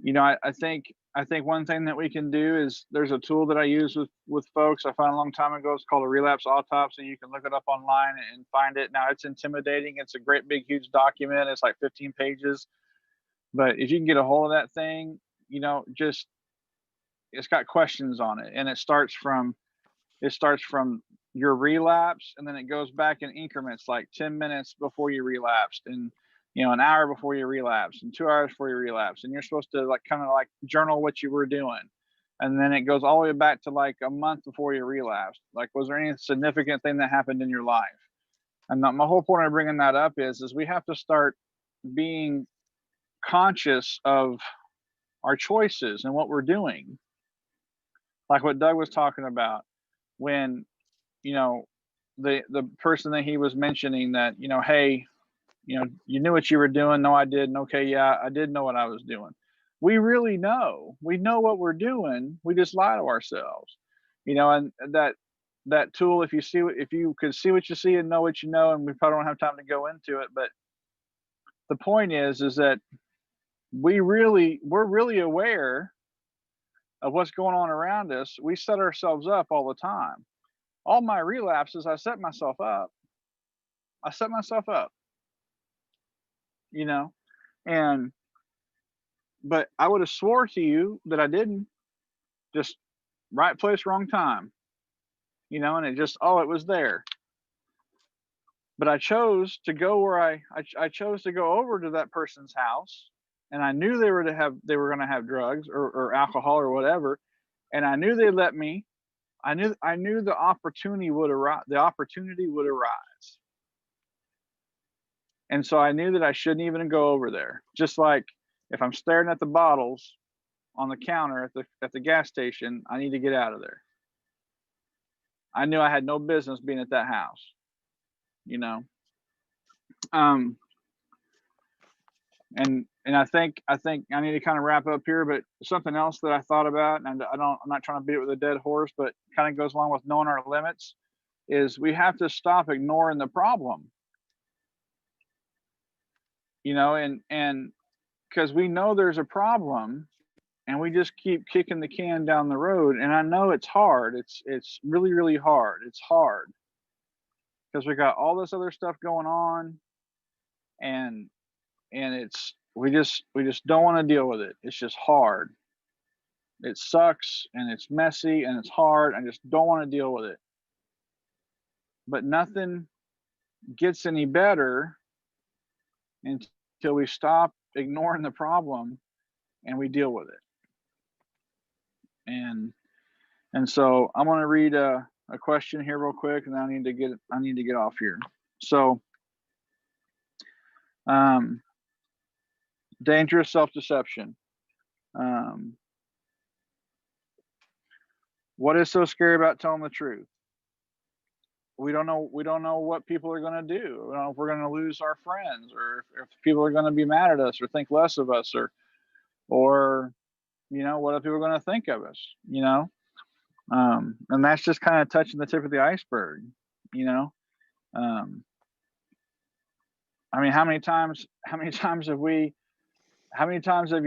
Speaker 3: you know, I think one thing that we can do is there's a tool that I use with folks I found a long time ago. It's called a relapse autopsy. You can look it up online and find it. Now it's intimidating. It's a great big huge document. It's like 15 pages. But if you can get a hold of that thing, you know, just it's got questions on it, and it starts from your relapse, and then it goes back in increments like 10 minutes before you relapsed, and you know, an hour before you relapsed, and 2 hours before you relapsed, and you're supposed to like kind of like journal what you were doing, and then it goes all the way back to like a month before you relapsed. Like, was there any significant thing that happened in your life? And my whole point of bringing that up is we have to start being conscious of our choices and what we're doing, like what Doug was talking about when, you know, the person that he was mentioning that, you know, hey, you know, you knew what you were doing. No, I didn't. Okay, yeah, I did know what I was doing. We really know. We know what we're doing. We just lie to ourselves, you know. And that tool, if you could see what you see and know what you know, and we probably don't have time to go into it, but the point is that we're really aware of what's going on around us. We set ourselves up all the time. All my relapses, I set myself up. You know, but I would have swore to you that I didn't. Just right place, wrong time. You know, and it was there. But I chose to go where I chose to go over to that person's house, and I knew they were going to have drugs or alcohol or whatever, and I knew they'd let me. I knew the opportunity would arise. And so I knew that I shouldn't even go over there. Just like if I'm staring at the bottles on the counter at the gas station, I need to get out of there. I knew I had no business being at that house, you know. And I think I need to kind of wrap up here, but something else that I thought about, and I'm not trying to beat it with a dead horse, but kind of goes along with knowing our limits, is we have to stop ignoring the problem. You know, and because we know there's a problem, and we just keep kicking the can down the road. And I know it's hard. It's really, really hard. It's hard because we got all this other stuff going on, and we just don't want to deal with it. It's just hard. It sucks, and it's messy, and it's hard. I just don't want to deal with it. But nothing gets any better until we stop ignoring the problem and we deal with it. And so I'm going to read a question here real quick, and then I need to get off here. So, dangerous self-deception. What is so scary about telling the truth? We don't know what people are going to do. We don't know if we're going to lose our friends, or if people are going to be mad at us or think less of us, or you know, what are people going to think of us, you know? And that's just kind of touching the tip of the iceberg, you know? I mean, how many times have you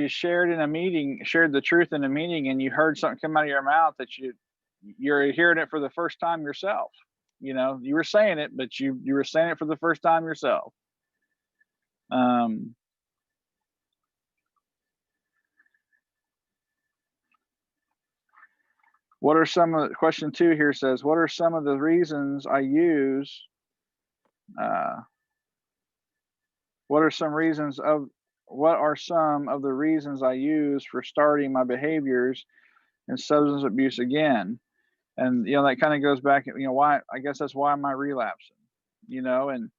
Speaker 3: shared the truth in a meeting, and you heard something come out of your mouth that you're hearing it for the first time yourself? You know, you were saying it, but you were saying it for the first time yourself. What are some of the question 2 here says, what are some of the reasons I use? What are some of the reasons I use for starting my behaviors and substance abuse again? And you know, that kind of goes back, you know, why, I guess that's why am I relapsing, you know? And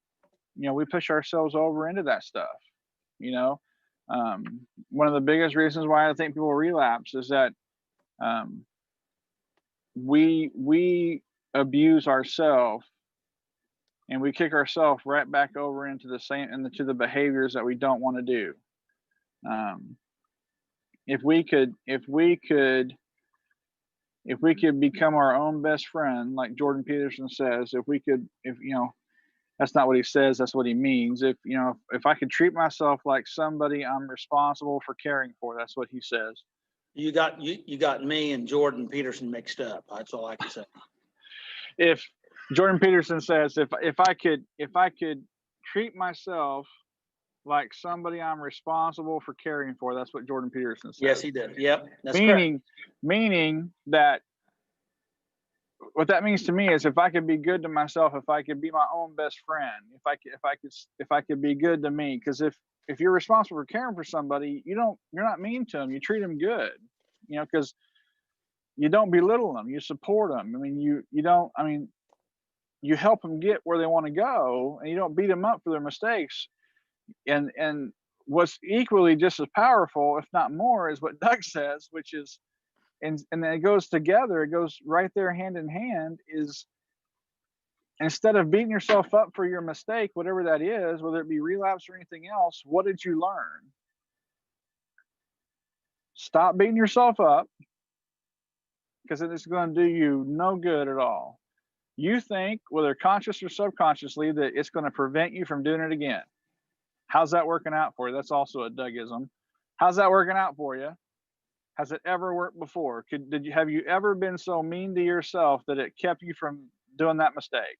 Speaker 3: you know, we push ourselves over into that stuff, you know. One of the biggest reasons why I think people relapse is that we abuse ourselves, and we kick ourselves right back over into the same into the behaviors that we don't want to do. If we could become our own best friend, like Jordan Peterson says, if that's not what he says, that's what he means. If I could treat myself like somebody I'm responsible for caring for, that's what he says.
Speaker 1: You got me and Jordan Peterson mixed up. That's all I can say.
Speaker 3: If Jordan Peterson says, if I could treat myself like somebody I'm responsible for caring for, that's what Jordan Peterson says.
Speaker 1: Yes, he did. Yep, that's correct.
Speaker 3: Meaning that what that means to me is, if I could be good to myself, if I could be my own best friend, if I could be good to me, because if you're responsible for caring for somebody, you're not mean to them, you treat them good, because you don't belittle them, you support them. I mean, you help them get where they want to go, and you don't beat them up for their mistakes. And what's equally just as powerful, if not more, is what Doug says, which is, and then it goes together, it goes right there hand in hand, is instead of beating yourself up for your mistake, whatever that is, whether it be relapse or anything else, what did you learn? Stop beating yourself up, because it's going to do you no good at all. You think, whether conscious or subconsciously, that it's going to prevent you from doing it again. How's that working out for you? That's also a Dougism. How's that working out for you? Has it ever worked before? Have you ever been so mean to yourself that it kept you from doing that mistake?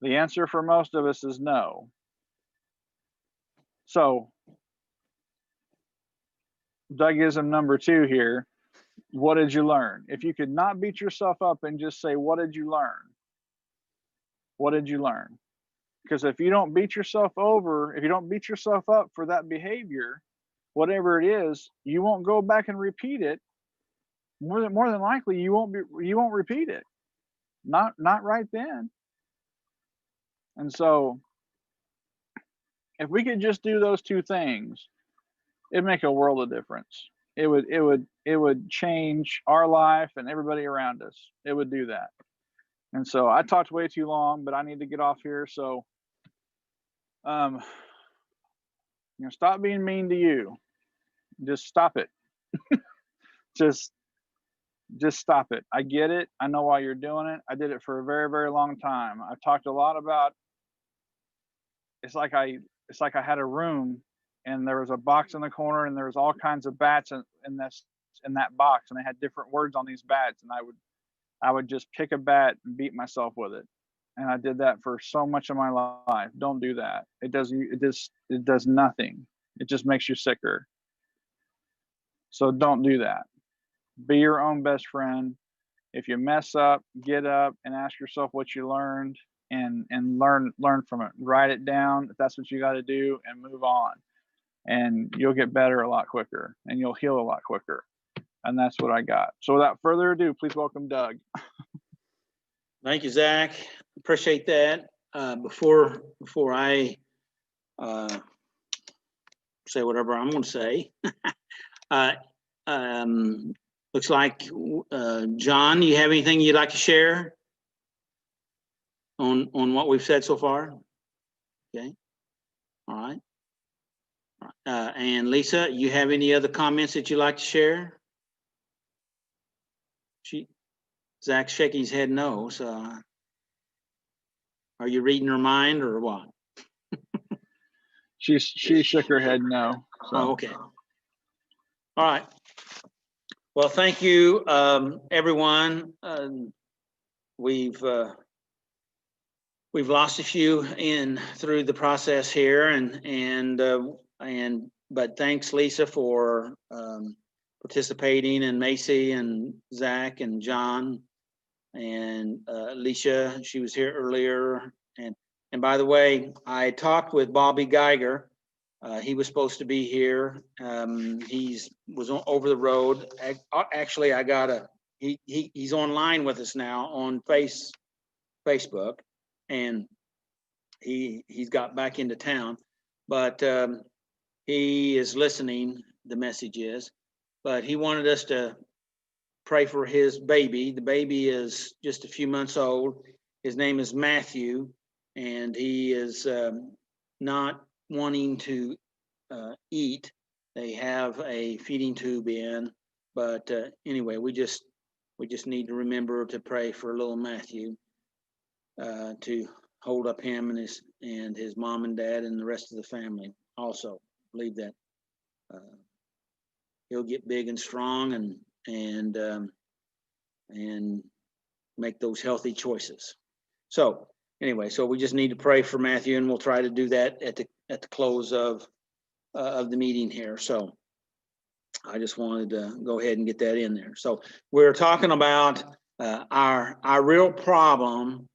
Speaker 3: The answer for most of us is no. So, Dougism number 2 here. What did you learn? If you could not beat yourself up and just say, what did you learn? What did you learn? Because if you don't beat yourself up for that behavior, whatever it is, you won't go back and repeat it. More than likely, you won't repeat it. Not right then. And so, if we could just do those 2 things, it'd make a world of difference. It would change our life and everybody around us. It would do that. And so I talked way too long, but I need to get off here. So, stop being mean to you. Just stop it. just stop it. I get it. I know why you're doing it. I did it for a very, very long time. I've talked a lot about, it's like I had a room, and there was a box in the corner, and there was all kinds of bats in that box, and they had different words on these bats, and I would just pick a bat and beat myself with it. And I did that for so much of my life. Don't do that. It does nothing. It just makes you sicker. So don't do that. Be your own best friend. If you mess up, get up and ask yourself what you learned, and learn from it. Write it down if that's what you got to do, and move on. And you'll get better a lot quicker, and you'll heal a lot quicker. And that's what I got. So without further ado, please welcome Doug.
Speaker 1: Thank you, Zach. Appreciate that. Before I say whatever I'm going to say, looks like John, you have anything you'd like to share on what we've said so far? Okay. All right. And Lisa, you have any other comments that you'd like to share? Zach's shaking his head no. So, are you reading her mind or what?
Speaker 3: She shook her head no. So.
Speaker 1: Oh, okay. All right. Well, thank you, everyone. We've lost a few through the process here, but thanks, Lisa, for participating, and Macy and Zach and John and Alicia. She was here earlier, and by the way, I talked with Bobby Geiger. He was supposed to be here. He was over the road. Actually, he's online with us now on Facebook, and he's got back into town, but he is listening. The message is, but he wanted us to pray for his baby. The baby is just a few months old. His name is Matthew, and he is not wanting to eat. They have a feeding tube in, but anyway, we just need to remember to pray for little Matthew, to hold up him and his mom and dad and the rest of the family. Also, believe that he'll get big and strong and make those healthy choices. So anyway, so we just need to pray for Matthew, and we'll try to do that at the close of the meeting here. So I just wanted to go ahead and get that in there. So we're talking about our real problem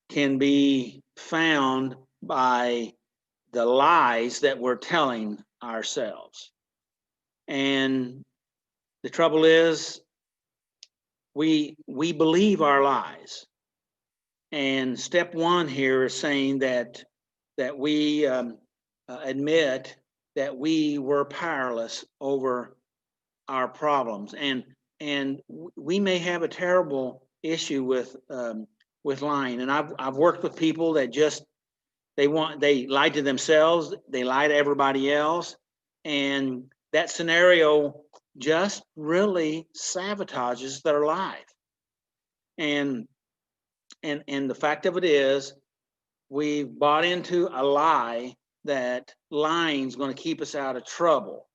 Speaker 1: can be found by the lies that we're telling ourselves. And the trouble is, we believe our lies. And step one here is saying that we admit that we were powerless over our problems, and we may have a terrible issue with lying. And I've worked with people that just they lie to themselves, they lie to everybody else, and that scenario just really sabotages their life. And the fact of it is, we've bought into a lie that lying is going to keep us out of trouble.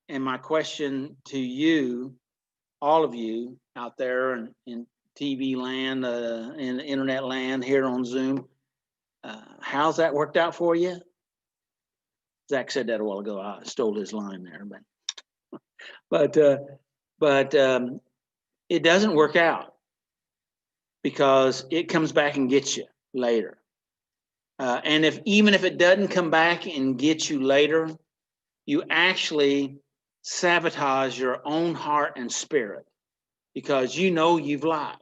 Speaker 1: And my question to you, all of you out there in TV land, in internet land, here on Zoom, how's that worked out for you? Zach said that a while ago. I stole his line there, but it doesn't work out, because it comes back and gets you later. And even if it doesn't come back and get you later, you actually sabotage your own heart and spirit, because you know you've lied,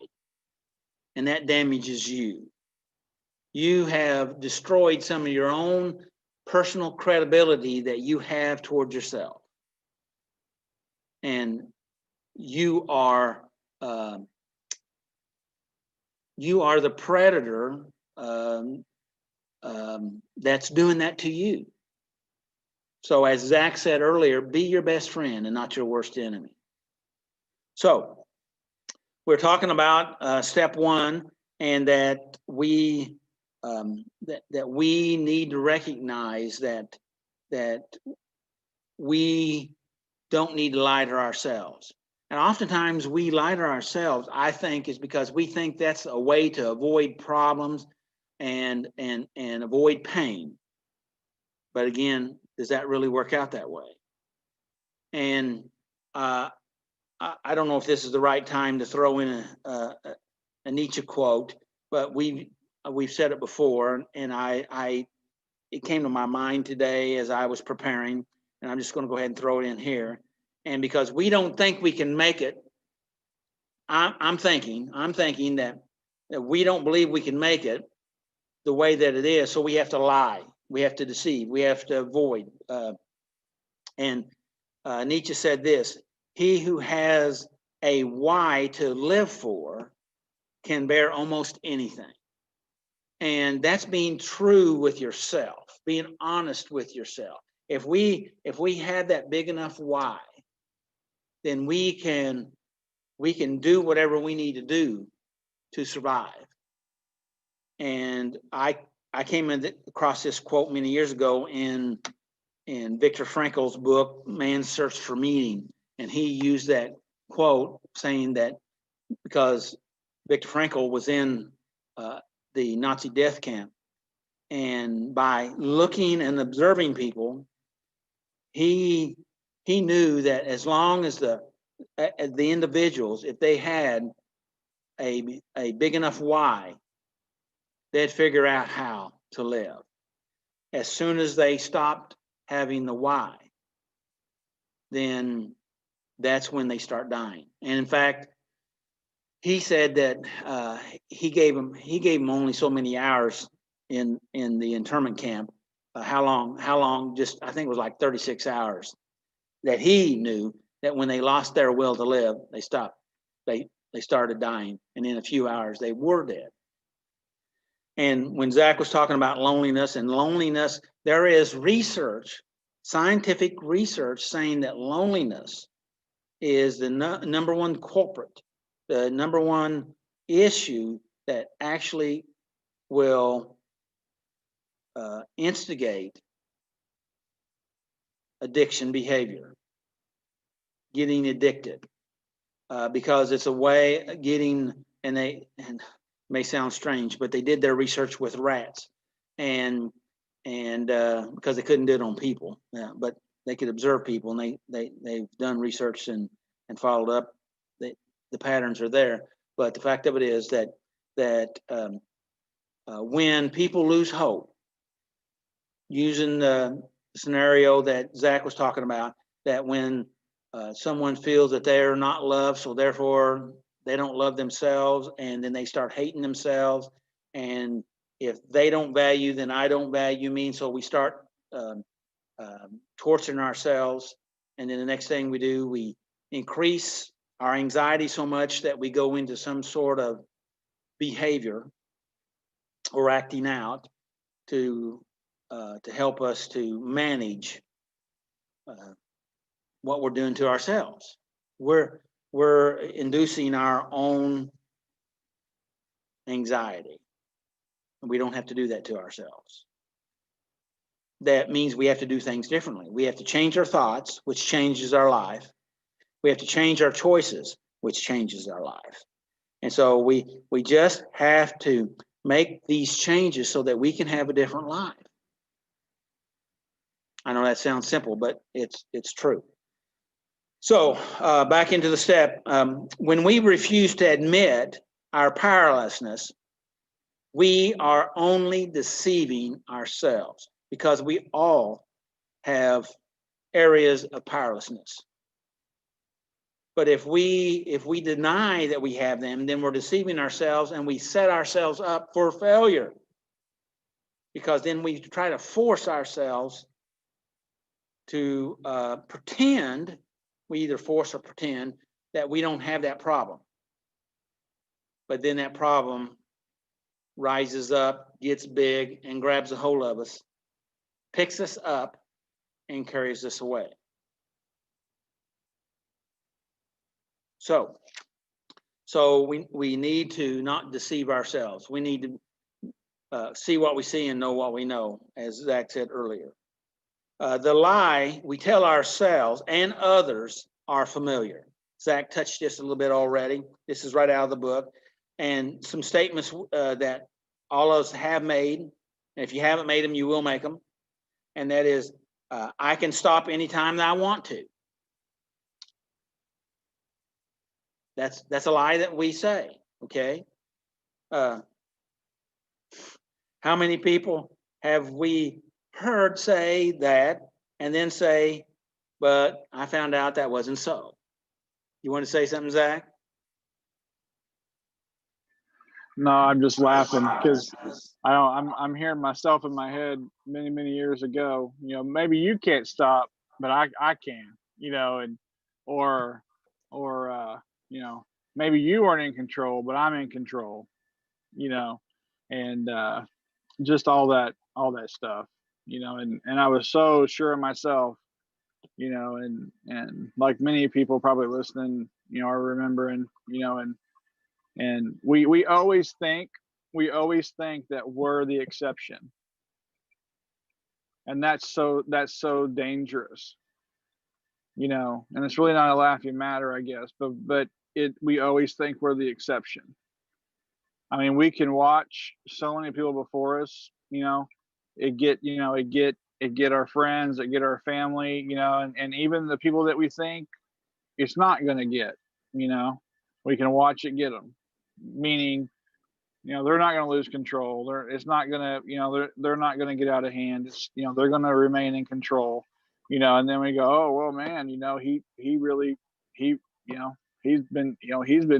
Speaker 1: and that damages you. You have destroyed some of your own personal credibility that you have toward yourself. And you are the predator that's doing that to you. So as Zach said earlier, be your best friend and not your worst enemy. So we're talking about step one, and that we need to recognize that we don't need to lie to ourselves. And oftentimes we lie to ourselves, I think, is because we think that's a way to avoid problems and avoid pain. But again, does that really work out that way? And I don't know if this is the right time to throw in a Nietzsche quote, but we've said it before, and it came to my mind today as I was preparing, and I'm just going to go ahead and throw it in here. And because we don't think we can make it, I'm thinking that we don't believe we can make it the way that it is, so we have to lie, we have to deceive, we have to avoid. And Nietzsche said this: he who has a why to live for can bear almost anything. And that's being true with yourself, being honest with yourself. If we have that big enough why, then we can do whatever we need to do to survive. And I came across this quote many years ago in Viktor Frankl's book, Man's Search for Meaning. And he used that quote saying that because Viktor Frankl was in the Nazi death camp, and by looking and observing people, he knew that as long as the individuals, if they had a big enough why, they'd figure out how to live. As soon as they stopped having the why, then that's when they start dying. And in fact, he said that he gave him only so many hours in the internment camp. How long? Just I think it was like 36 hours that he knew that when they lost their will to live, they stopped. They started dying, and in a few hours they were dead. And when Zach was talking about loneliness, there is research, scientific research saying that loneliness is the number one culprit, the number one issue that actually will instigate addiction behavior, getting addicted, because it's a way of getting, and it may sound strange, but they did their research with rats, and because they couldn't do it on people, but they could observe people, and they've done research and followed up. The patterns are there, but the fact of it is that when people lose hope, using the scenario that Zach was talking about, that when someone feels that they're not loved, so therefore they don't love themselves, and then they start hating themselves, and if they don't value, then I don't value me, so we start torturing ourselves, and then the next thing we do, we increase our anxiety so much that we go into some sort of behavior or acting out to help us to manage what we're doing to ourselves. We're inducing our own anxiety. We don't have to do that to ourselves. That means we have to do things differently. We have to change our thoughts, which changes our life. We have to change our choices, which changes our life. And so we just have to make these changes so that we can have a different life. I know that sounds simple, but it's true. So back into the step, when we refuse to admit our powerlessness, we are only deceiving ourselves, because we all have areas of powerlessness. But if we deny that we have them, then we're deceiving ourselves, and we set ourselves up for failure, because then we try to force ourselves to pretend, we either force or pretend that we don't have that problem. But then that problem rises up, gets big, and grabs a hold of us, picks us up, and carries us away. So we need to not deceive ourselves. We need to see what we see and know what we know, as Zach said earlier. The lie we tell ourselves and others are familiar. Zach touched this a little bit already. This is right out of the book. And some statements that all of us have made. And if you haven't made them, you will make them. And that is, I can stop anytime that I want to. That's a lie that we say, okay? How many people have we heard say that and then say, but I found out that wasn't so? You want to say something, Zach?
Speaker 3: No, I'm just laughing because I'm hearing myself in my head many years ago. You know, maybe you can't stop, but I can. You know, and or you know, maybe you aren't in control, but I'm in control. You know, and just all that stuff. You know, and I was so sure of myself. You know, and like many people probably listening, you know, are remembering. You know, and we always think that we're the exception, and that's so dangerous, you know. And it's really not a laughing matter, I guess, but we always think we're the exception. I mean, we can watch so many people before us, you know, it get our friends, it get our family, you know, and even the people that we think it's not going to get, you know, we can watch it get them, meaning, you know, they're not going to lose control. It's not going to, you know, they're not going to get out of hand. It's, you know, they're going to remain in control, you know. And then we go, oh well, man, you know, he really, you know, he's been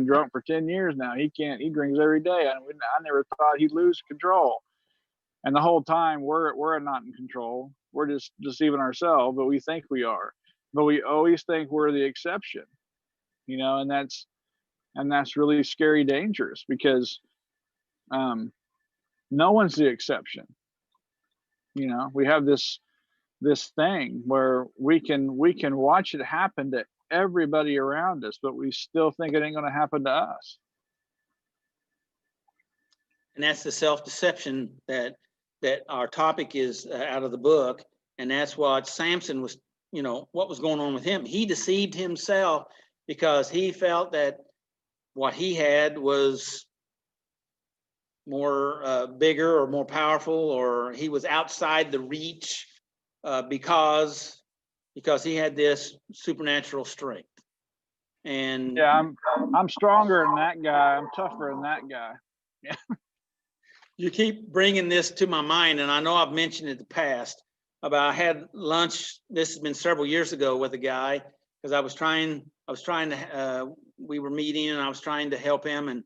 Speaker 3: drunk for 10 years now. He drinks every day. I never thought he'd lose control. And the whole time we're not in control. We're just deceiving ourselves, but we think we are. but we always think we're the exception, you know, and that's really scary, dangerous, because no one's the exception. You know, we have this thing where we can watch it happen to everybody around us, but we still think it ain't going to happen to us.
Speaker 1: And that's the self-deception that our topic is out of the book. And that's what Samson was, you know, what was going on with him. He deceived himself because he felt that what he had was more bigger or more powerful, or he was outside the reach because he had this supernatural strength. And
Speaker 3: yeah, I'm stronger than that guy. I'm tougher than that guy. Yeah.
Speaker 1: You keep bringing this to my mind, and I know I've mentioned it in the past about I had lunch. This has been several years ago with a guy because I was trying to. We were meeting, and I was trying to help him,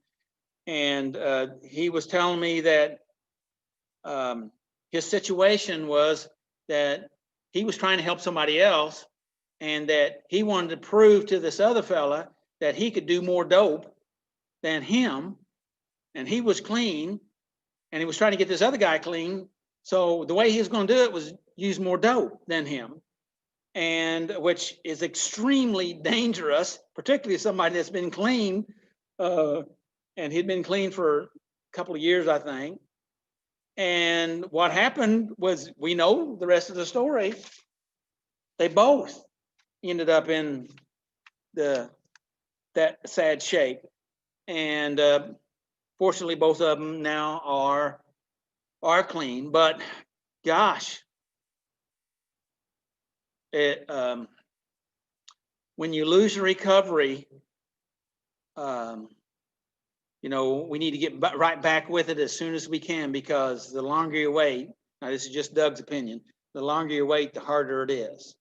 Speaker 1: and he was telling me that his situation was that he was trying to help somebody else, and that he wanted to prove to this other fella that he could do more dope than him, and he was clean. And he was trying to get this other guy clean. So the way he was going to do it was use more dope than him, and which is extremely dangerous, particularly somebody that's been clean. And he'd been clean for a couple of years, I think. And what happened was, we know the rest of the story. They both ended up in that sad shape. And fortunately, both of them now are clean. But gosh, when you lose your recovery, you know, we need to get right back with it as soon as we can, because the longer you wait, now this is just Doug's opinion, the longer you wait, the harder it is.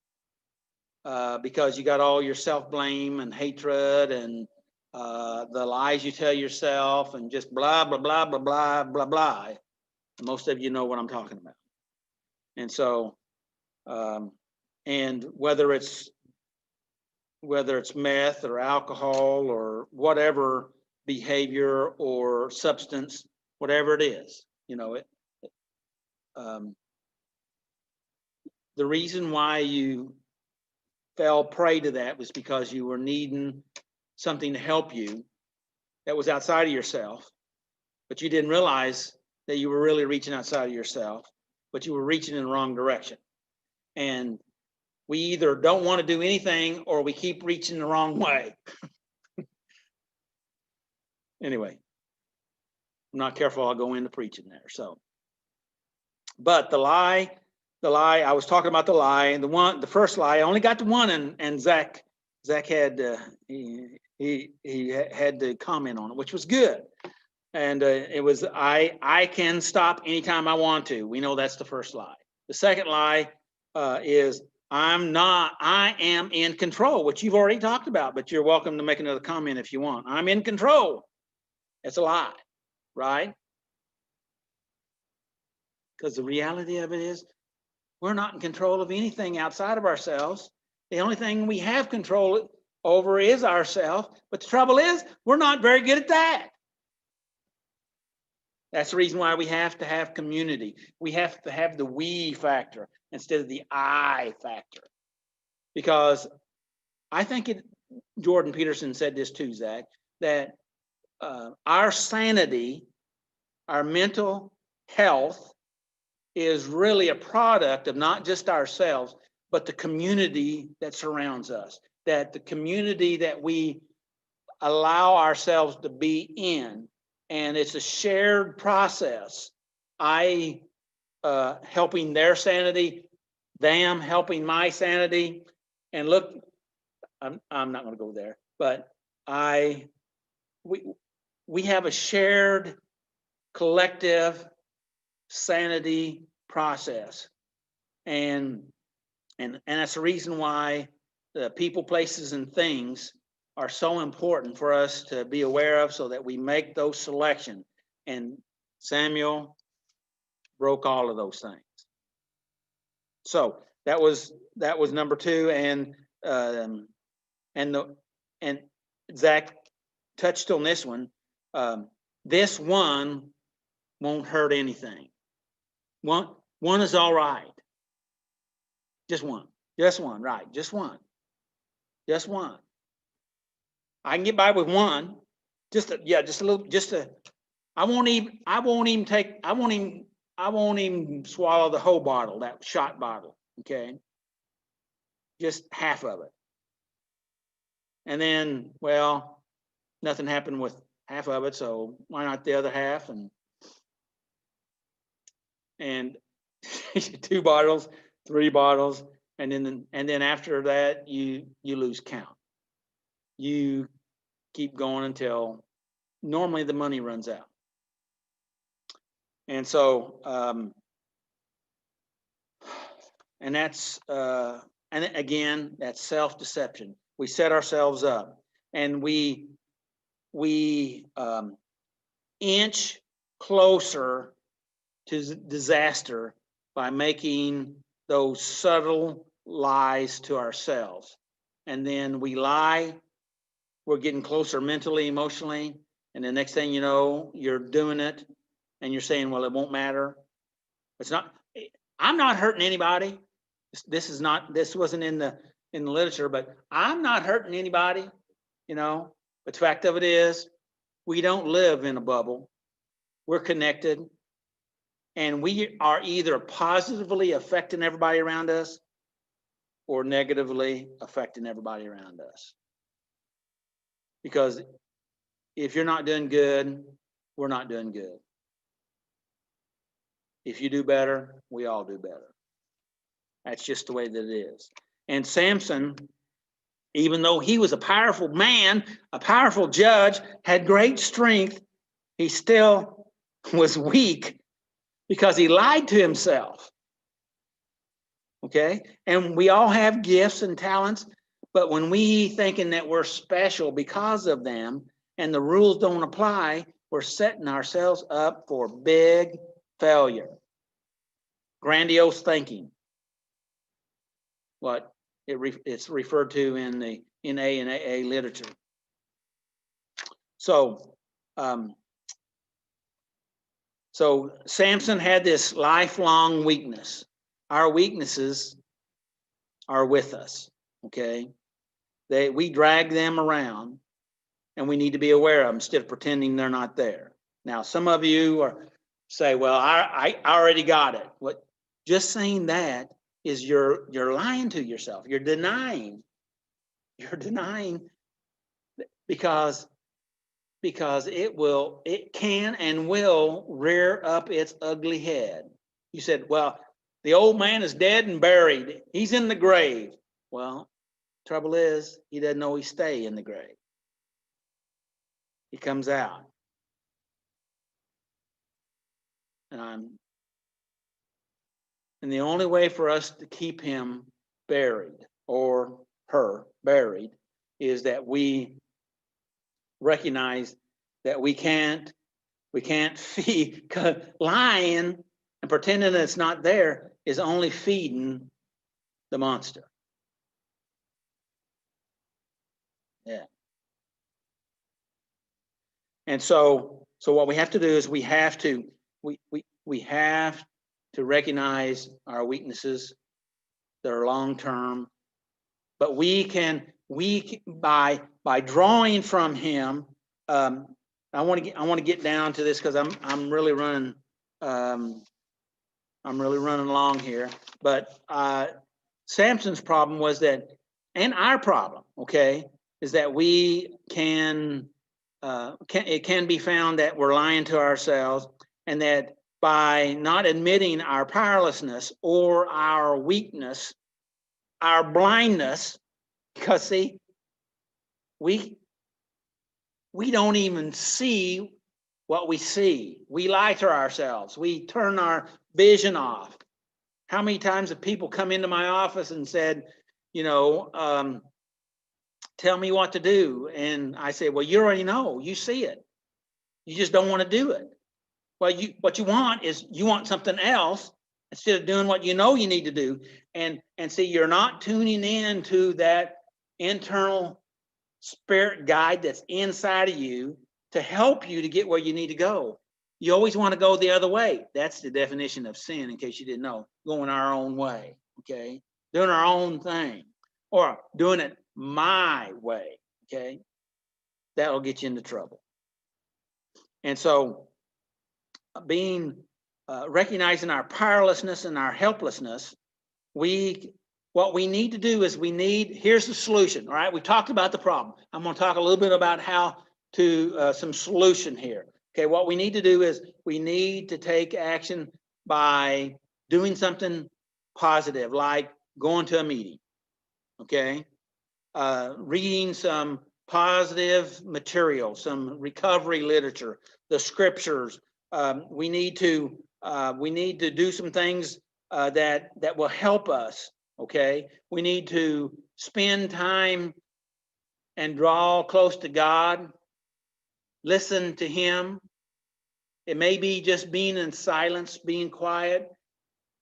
Speaker 1: Because you got all your self-blame and hatred and the lies you tell yourself and just blah, blah, blah, blah, blah, blah, blah. Most of you know what I'm talking about. And so, and whether it's meth or alcohol or whatever behavior or substance, whatever it is, you know, the reason why you fell prey to that was because you were needing something to help you that was outside of yourself, but you didn't realize that you were really reaching outside of yourself, but you were reaching in the wrong direction. And we either don't want to do anything or we keep reaching the wrong way. Anyway, I'm not careful, I'll go into preaching there. So, but the lie, I was talking about the lie, the first lie, I only got to one, and Zach had, he had to comment on it, which was good. And it was, I can stop anytime I want to. We know that's the first lie. The second lie is I am in control, which you've already talked about, but you're welcome to make another comment if you want. I'm in control. It's a lie, right? Because the reality of it is we're not in control of anything outside of ourselves. The only thing we have control over is ourselves. But the trouble is, we're not very good at that. That's the reason why we have to have community. We have to have the we factor instead of the I factor. Because I think Jordan Peterson said this too, Zach, that our sanity, our mental health is really a product of not just ourselves, but the community that surrounds us, that the community that we allow ourselves to be in. And it's a shared process. I helping their sanity, them helping my sanity. And look, I'm not going to go there, but we have a shared collective sanity process. And that's the reason why the people, places, and things are so important for us to be aware of, so that we make those selections. And Samuel broke all of those things. So that was number two. And and Zach touched on this one. This one won't hurt anything. One is all right. Just one, right? Just one. I can get by with one. Just a little. I won't even swallow the whole bottle, that shot bottle. Okay, just half of it. And then, well, nothing happened with half of it, so why not the other half? And 2 bottles, 3 bottles, and then after that you lose count. You keep going until normally the money runs out. And so and that's and again, that's self-deception. We set ourselves up, and we inch closer to disaster by making those subtle lies to ourselves. And then we lie, we're getting closer mentally, emotionally, and the next thing you know, you're doing it and you're saying, well, it won't matter. It's not, I'm not hurting anybody. This wasn't in the literature, but I'm not hurting anybody, you know. But the fact of it is, we don't live in a bubble. We're connected, and we are either positively affecting everybody around us or negatively affecting everybody around us. Because if you're not doing good, we're not doing good. If you do better, we all do better. That's just the way that it is. And Samson, even though he was a powerful man, a powerful judge, had great strength, he still was weak because he lied to himself. Okay? And we all have gifts and talents, but when we thinking that we're special because of them and the rules don't apply, we're setting ourselves up for big failure. Grandiose thinking. What it's referred to in the NA and AA literature. So, so Samson had this lifelong weakness. Our weaknesses are with us, okay? We drag them around, and we need to be aware of them instead of pretending they're not there. Now, some of you say, well, I already got it. What? Just saying that is you're lying to yourself. You're denying. You're denying because it can and will rear up its ugly head. You said, well, the old man is dead and buried. He's in the grave. Well, trouble is, he doesn't always stay in the grave. He comes out. And the only way for us to keep him buried or her buried is that we recognize that we can't feed. Lying and pretending that it's not there is only feeding the monster. Yeah. And so what we have to do is we have to recognize our weaknesses that are long term, but we can by drawing from him. I want to get down to this because I'm really running along here. But Samson's problem was that, and our problem, okay, is that we it can be found that we're lying to ourselves, and that by not admitting our powerlessness or our weakness, our blindness, because see, we don't even see what we see. We lie to ourselves. We turn our vision off. How many times have people come into my office and said, tell me what to do? And I say, well, you already know. You see it. You just don't want to do it. Well, what you want is you want something else instead of doing what you know you need to do. And see, you're not tuning in to that internal spirit guide that's inside of you to help you to get where you need to go. You always want to go the other way. That's the definition of sin, in case you didn't know. Going our own way, okay? Doing our own thing, or doing it my way, okay? That'll get you into trouble. And so recognizing our powerlessness and our helplessness, what we need to do is here's the solution, all right? We talked about the problem. I'm going to talk a little bit about how to, some solution here. Okay, what we need to do is we need to take action by doing something positive, like going to a meeting, okay? Reading some positive material, some recovery literature, the scriptures. We need to do some things that will help us. Okay, we need to spend time and draw close to God, listen to Him. It may be just being in silence, being quiet.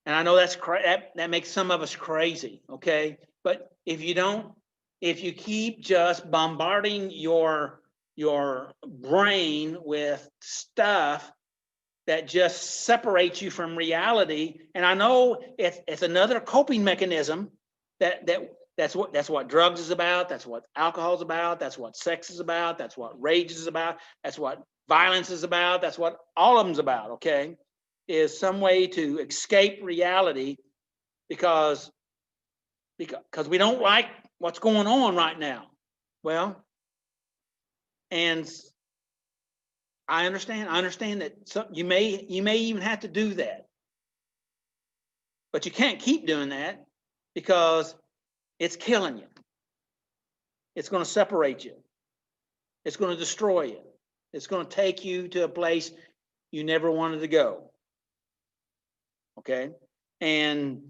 Speaker 1: And I know that makes some of us crazy. Okay, but if you keep just bombarding your brain with stuff that just separates you from reality, and I know it's another coping mechanism that's what drugs is about, that's what alcohol is about, that's what sex is about, that's what rage is about, that's what violence is about, that's what all of them's about, okay? Is some way to escape reality because we don't like what's going on right now. Well, and I understand that you may even have to do that, but you can't keep doing that because it's killing you. It's going to separate you. It's going to destroy you. It's going to take you to a place you never wanted to go. Okay, and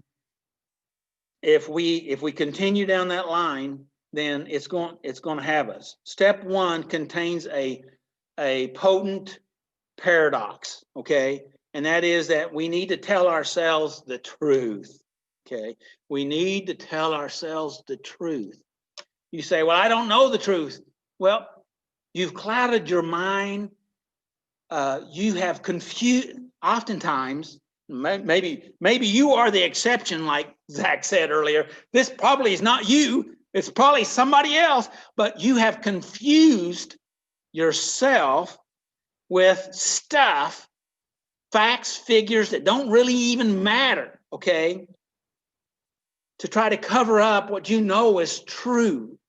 Speaker 1: if we continue down that line, then it's going to have us. Step one contains a potent paradox, okay? And that is that we need to tell ourselves the truth, okay? We need to tell ourselves the truth. You say, well, I don't know the truth. Well, you've clouded your mind. You have confused, oftentimes, maybe you are the exception, like Zach said earlier. This probably is not you. It's probably somebody else, but you have confused yourself with stuff, facts, figures that don't really even matter, okay? To try to cover up what you know is true.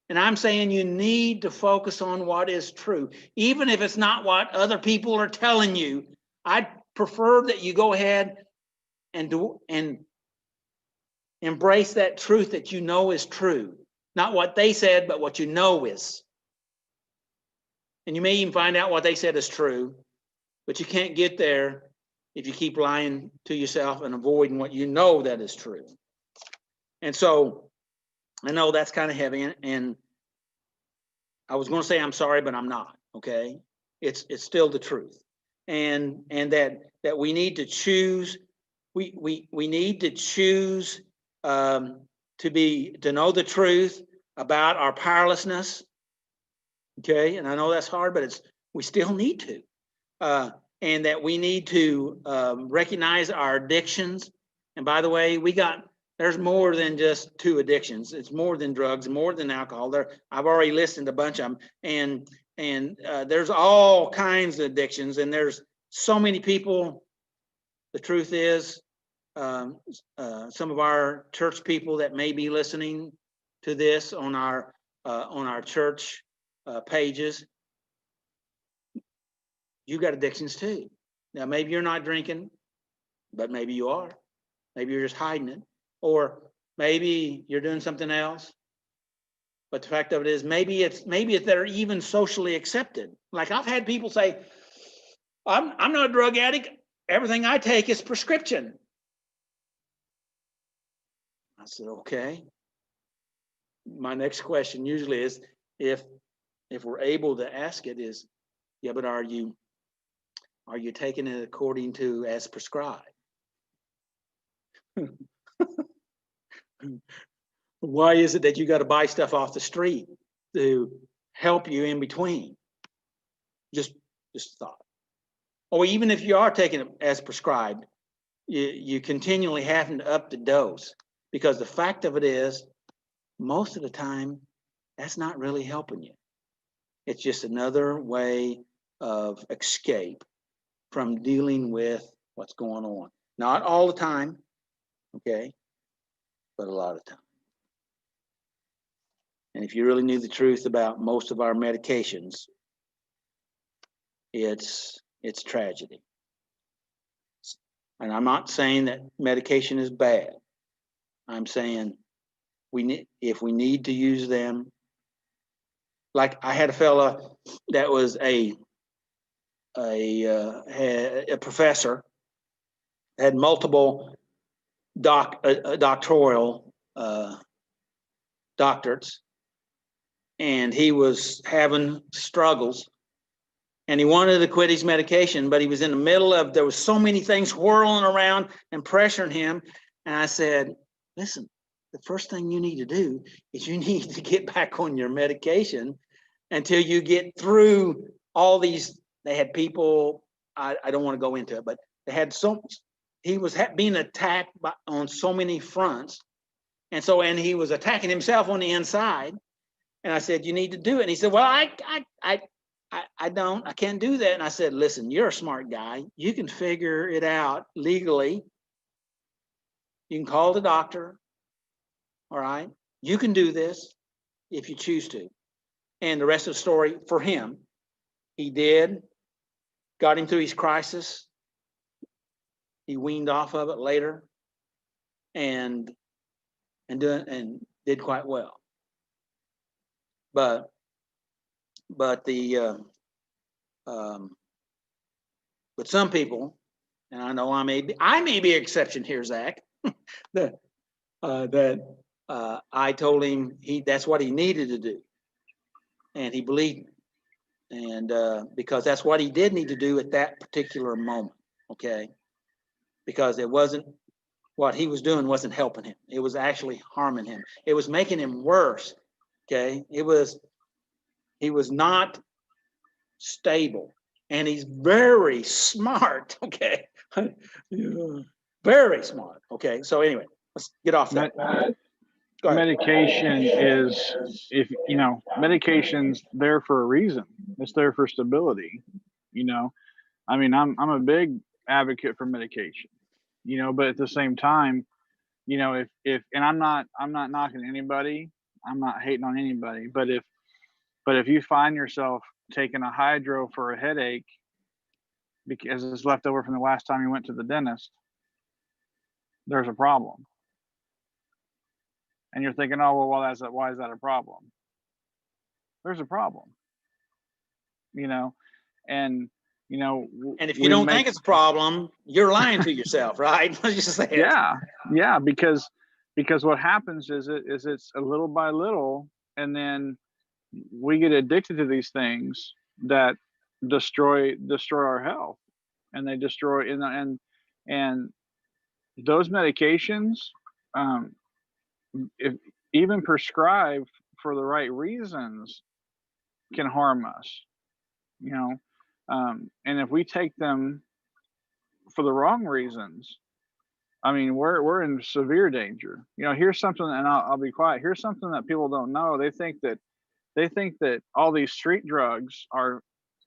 Speaker 1: And I'm saying you need to focus on what is true, even if it's not what other people are telling you. I'd prefer that you go ahead and embrace that truth that you know is true. Not what they said, but what you know is. And you may even find out what they said is true, but you can't get there if you keep lying to yourself and avoiding what you know that is true. And so I know that's kind of heavy, and I was going to say I'm sorry, but I'm not. Okay, it's still the truth, and that we need to choose. We need to choose to know the truth about our powerlessness. Okay, and I know that's hard, but we still need to, and that we need to recognize our addictions. And by the way, there's more than just 2 addictions. It's more than drugs, more than alcohol. I've already listed a bunch of them, and there's all kinds of addictions, and there's so many people. The truth is, some of our church people that may be listening to this on our church pages, you got addictions too. Now, maybe you're not drinking, but maybe you are. Maybe you're just hiding it. Or maybe you're doing something else. But the fact of it is, maybe they're even socially accepted. Like I've had people say, I'm not a drug addict. Everything I take is prescription. I said, okay. My next question usually is, if we're able to ask it, is, yeah, but are you taking it according to as prescribed? Why is it that you got to buy stuff off the street to help you in between? Just thought. Or even if you are taking it as prescribed, you continually having to up the dose, because the fact of it is, most of the time, that's not really helping you. It's just another way of escape from dealing with what's going on. Not all the time, okay, but a lot of time. And if you really knew the truth about most of our medications, it's tragedy. And I'm not saying that medication is bad. I'm saying if we need to use them. Like I had a fella that was a professor, had multiple doctoral doctorates, and he was having struggles, and he wanted to quit his medication, but he was in the middle of, there was so many things whirling around and pressuring him. And I said, listen, the first thing you need to do is you need to get back on your medication until you get through all these. They had people, I don't want to go into it, but they had he was being attacked on so many fronts. And he was attacking himself on the inside. And I said, you need to do it. And he said, well, I can't do that. And I said, listen, you're a smart guy. You can figure it out legally. You can call the doctor. All right. You can do this if you choose to. And the rest of the story for him, he did, got him through his crisis. He weaned off of it later and did quite well. But some people, and I know I may be an exception here, Zach, that I told him that's what he needed to do, and he believed me, and because that's what he did need to do at that particular moment, okay? Because it wasn't, what he was doing wasn't helping him. It was actually harming him. It was making him worse, okay? He was not stable, and he's very smart, okay? Very smart, okay? So anyway, let's get off that. Go ahead.
Speaker 3: Medication is, if you know, medication's there for a reason. It's there for stability. You know, I mean, I'm a big advocate for medication. You know, but at the same time, you know, if and I'm not knocking anybody. I'm not hating on anybody. But if you find yourself taking a hydro for a headache because it's left over from the last time you went to the dentist, there's a problem. And you're thinking, oh, well, why is that a problem? There's a problem, you know, and, you know.
Speaker 1: And if you don't think it's a problem, you're lying to yourself, right? Let's just say it.
Speaker 3: Yeah, because what happens is it's a little by little, and then we get addicted to these things that destroy our health, and they destroy, and those medications, if even prescribed for the right reasons, can harm us, you know. And if we take them for the wrong reasons, I mean, we're in severe danger. You know, here's something, and I'll be quiet. Here's something that people don't know. They think that all these street drugs are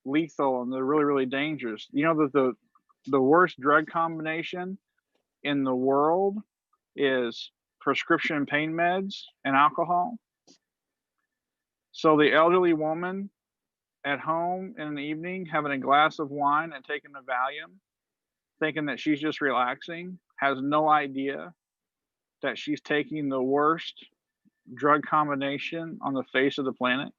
Speaker 3: lethal and they're really, really dangerous. You know that the worst drug combination in the world is prescription pain meds and alcohol. So the elderly woman at home in the evening having a glass of wine and taking a Valium, thinking that she's just relaxing, has no idea that she's taking the worst drug combination on the face of the planet.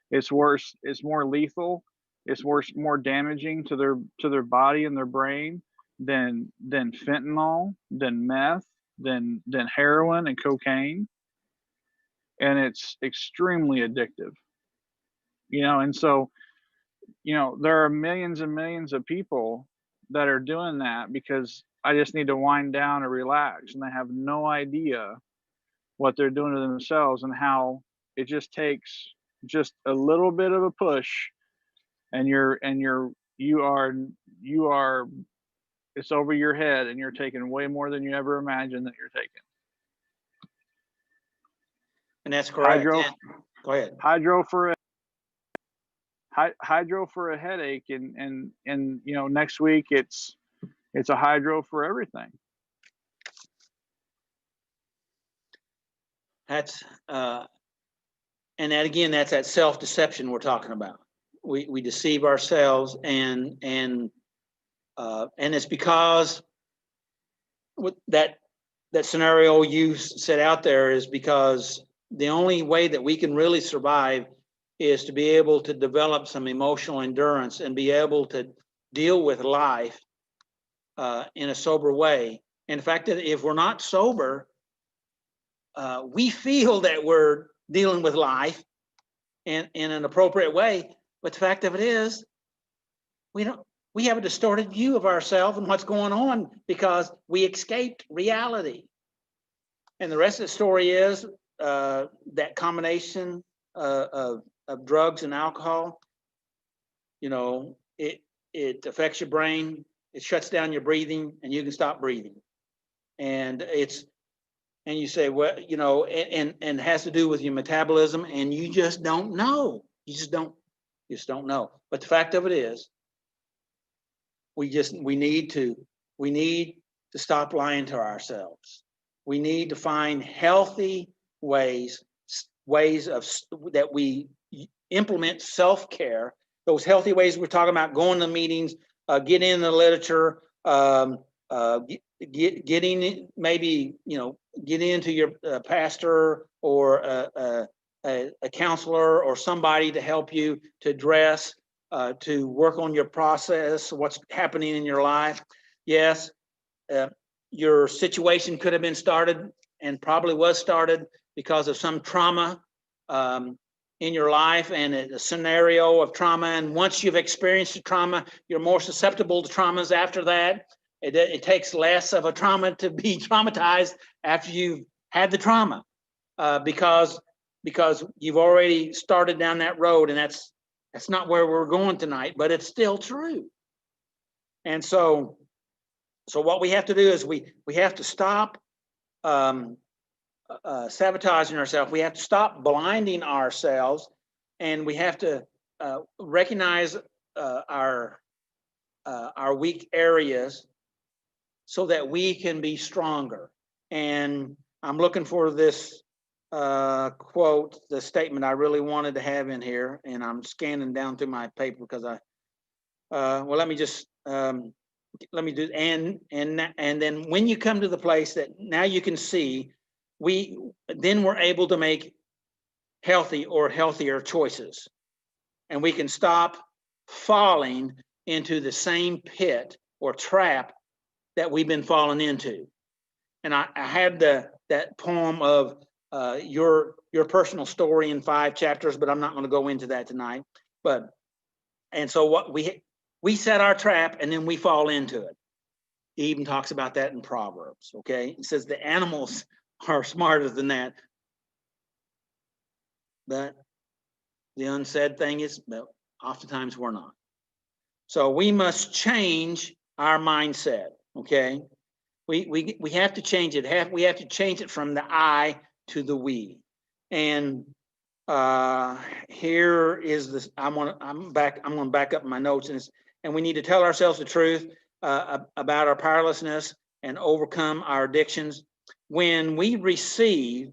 Speaker 3: It's worse. It's more lethal. It's worse, more damaging to their body and their brain than fentanyl, than meth, than heroin and cocaine. And it's extremely addictive. You know, and so, you know, there are millions and millions of people that are doing that because I just need to wind down or relax, and they have no idea what they're doing to themselves, and how it just takes just a little bit of a push, and you are it's over your head, and you're taking way more than you ever imagined that you're taking.
Speaker 1: And that's correct.
Speaker 3: Hydro,
Speaker 1: Go ahead.
Speaker 3: hydro for a headache, and you know, next week it's a hydro for everything.
Speaker 1: That's and that again, that's that self-deception we're talking about. We deceive ourselves, and it's because with that scenario you set out there is because the only way that we can really survive is to be able to develop some emotional endurance and be able to deal with life in a sober way. And the fact that if we're not sober, we feel that we're dealing with life in an appropriate way, but the fact of it is, we have a distorted view of ourselves and what's going on because we escaped reality. And the rest of the story is that combination of drugs and alcohol, you know, it affects your brain, it shuts down your breathing, and you can stop breathing. And you say, well, you know, and it has to do with your metabolism, and you just don't know. You just don't know. But the fact of it is, we need to stop lying to ourselves. We need to find healthy ways of that we implement self-care. Those healthy ways we're talking about: going to meetings, get in the literature, getting maybe, you know, get into your pastor or a counselor or somebody to help you to address, to work on your process, what's happening in your life. Yes, your situation could have been started and probably was started because of some trauma in your life and a scenario of trauma. And once you've experienced the trauma, you're more susceptible to traumas after that. It takes less of a trauma to be traumatized after you've had the trauma, because you've already started down that road, and that's not where we're going tonight, but it's still true. And so what we have to do is we have to stop sabotaging ourselves. We have to stop blinding ourselves, and we have to recognize our weak areas so that we can be stronger. And I'm looking for this quote, the statement I really wanted to have in here, and I'm scanning down through my paper because well, let me just let me do, and then when you come to the place that now you can see, we're able to make healthy or healthier choices, and we can stop falling into the same pit or trap that we've been falling into. And I had that poem of your personal story in 5 chapters, but I'm not going to go into that tonight. And so what we set our trap, and then we fall into it. He even talks about that in Proverbs. Okay, it says the animals are smarter than that, but the unsaid thing is, well, oftentimes we're not. So we must change our mindset. Okay, we have to change it. We have to change it from the I to the we. And here is this. I'm going to back up my notes, and we need to tell ourselves the truth about our powerlessness and overcome our addictions. When we receive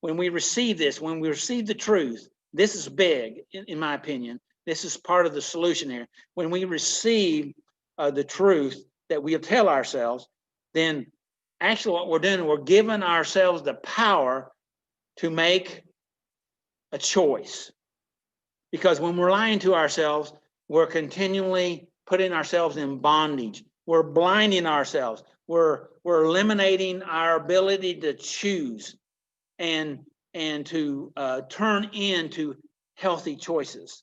Speaker 1: the truth, this is big, in my opinion. This is part of the solution here. When we receive the truth that we'll tell ourselves, then actually what we're doing, we're giving ourselves the power to make a choice. Because when we're lying to ourselves, we're continually putting ourselves in bondage. We're blinding ourselves. We're eliminating our ability to choose and to turn into healthy choices.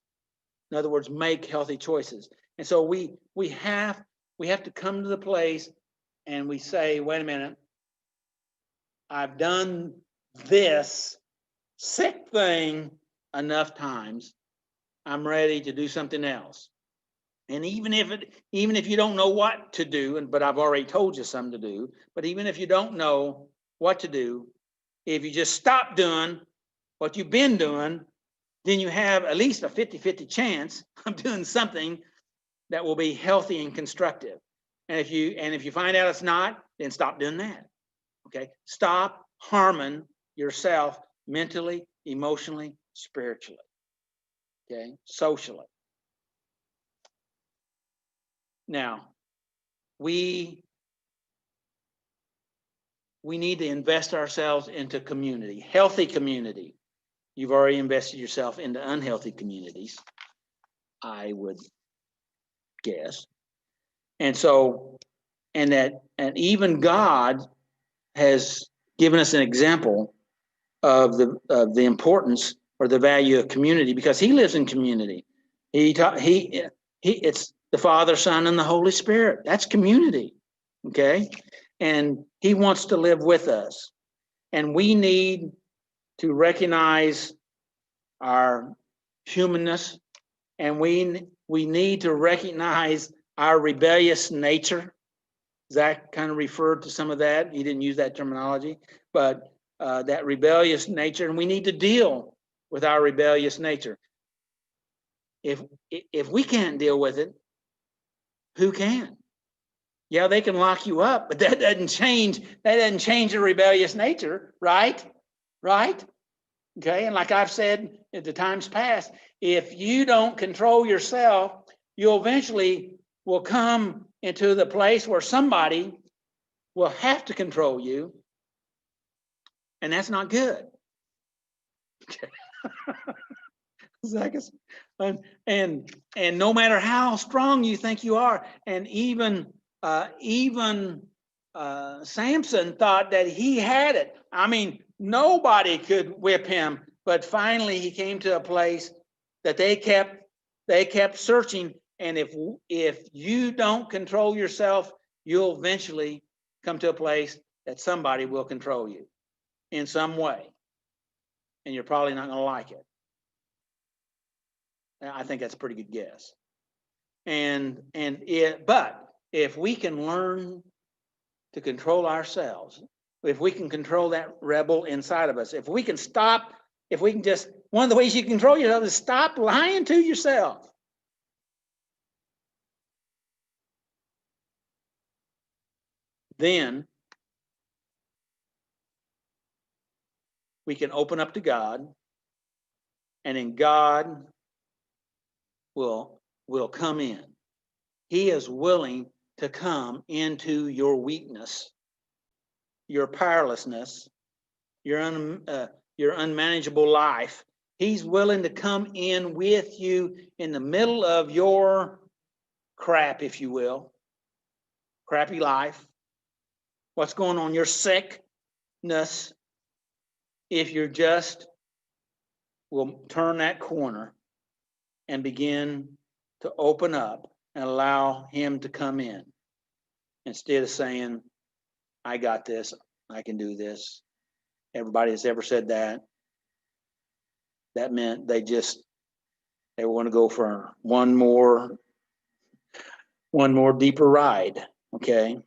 Speaker 1: In other words, make healthy choices. And so we have to come to the place and we say, wait a minute, I've done this sick thing enough times, I'm ready to do something else. And even if you don't know what to do, but I've already told you something to do, but even if you don't know what to do, if you just stop doing what you've been doing, then you have at least a 50-50 chance of doing something that will be healthy and constructive. And if you find out it's not, then stop doing that. Okay? Stop harming yourself mentally, emotionally, spiritually. Okay? Socially. Now, we need to invest ourselves into community, healthy community. You've already invested yourself into unhealthy communities, I would guess. And so, and even God has given us an example of the importance or the value of community, because he lives in community. It's the Father, Son, and the Holy Spirit. That's community. Okay. And he wants to live with us. And we need to recognize our humanness, and we need to recognize our rebellious nature. Zach kind of referred to some of that. He didn't use that terminology, but that rebellious nature, and we need to deal with our rebellious nature. If we can't deal with it, who can? Yeah, they can lock you up, but that doesn't change the rebellious nature, right? Right? Okay, and like I've said at the times past, if you don't control yourself, you eventually will come into the place where somebody will have to control you, and that's not good. And no matter how strong you think you are, and even Samson thought that he had it. I mean, nobody could whip him, but finally he came to a place that they kept searching. And if you don't control yourself, you'll eventually come to a place that somebody will control you in some way, and you're probably not going to like it. I think that's a pretty good guess. But if we can learn to control ourselves, if we can control that rebel inside of us, if we can just, one of the ways you control yourself is stop lying to yourself. Then we can open up to God, and then God will come in. He is willing to come into your weakness, your powerlessness, your unmanageable life. He's willing to come in with you in the middle of your crap, if you will, crappy life. What's going on? Your sickness. If you're just will turn that corner and begin to open up and allow him to come in, instead of saying, I got this, I can do this. Everybody that's ever said that meant they want to go for one more deeper ride. Okay.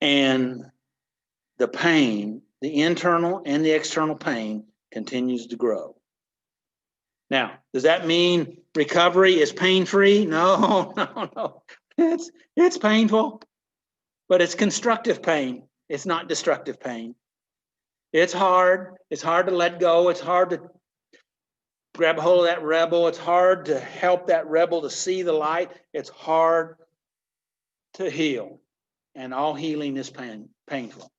Speaker 1: And the pain, the internal and the external pain, continues to grow. Now, does that mean recovery is pain-free? No. It's painful, but it's constructive pain. It's not destructive pain. It's hard. It's hard to let go. It's hard to grab a hold of that rebel. It's hard to help that rebel to see the light. It's hard to heal. And all healing is painful.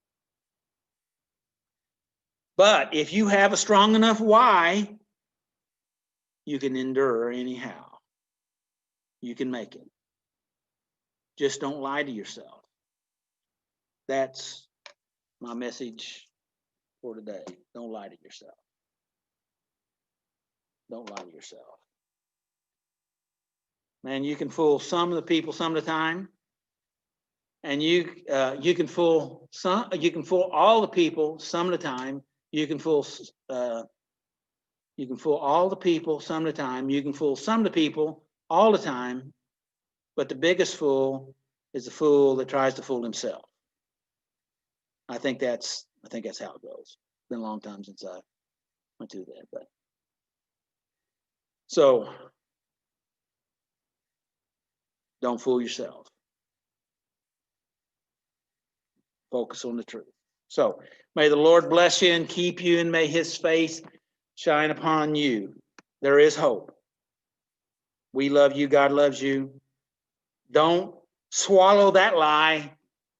Speaker 1: But if you have a strong enough why, you can endure anyhow. You can make it. Just don't lie to yourself. That's my message for today. Don't lie to yourself. Don't lie to yourself. Man, you can fool some of the people some of the time, and you can fool all the people some of the time. You can fool all the people some of the time. You can fool some of the people all the time. But the biggest fool is the fool that tries to fool himself. I think that's how it goes. It's been a long time since I went through that, but so don't fool yourself. Focus on the truth. So may the Lord bless you and keep you, and may his face shine upon you. There is hope. We love you. God loves you. Don't swallow that lie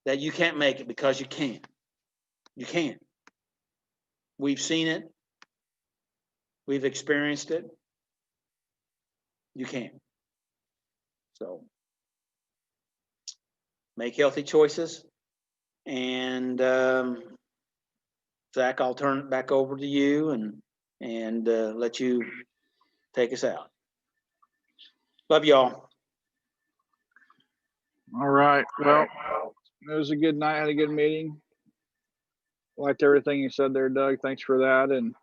Speaker 1: that you can't make it, because you can't. You can't. We've seen it. We've experienced it. You can't. So make healthy choices. And Zach, I'll turn it back over to you and let you take us out. Love y'all.
Speaker 3: All right. Well, it was a good night. Had a good meeting. Liked everything you said there, Doug. Thanks for that. And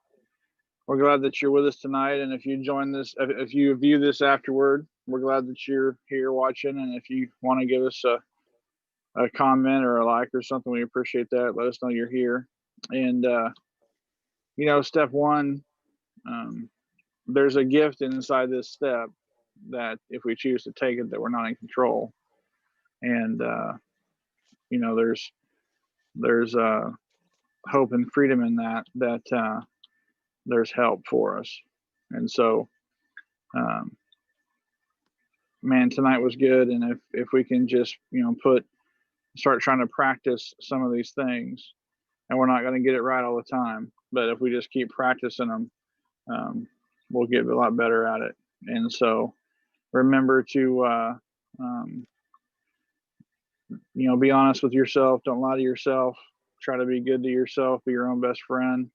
Speaker 3: we're glad that you're with us tonight. And if you join this, if you view this afterward, we're glad that you're here watching. And if you want to give us a comment or a like or something, we appreciate that. Let us know you're here. And, step one, there's a gift inside this step that if we choose to take it, that we're not in control. And, there's hope and freedom in that there's help for us. And so, man, tonight was good. And if we can just, start trying to practice some of these things, and we're not going to get it right all the time, but if we just keep practicing them, we'll get a lot better at it. And so remember to, be honest with yourself. Don't lie to yourself. Try to be good to yourself. Be your own best friend.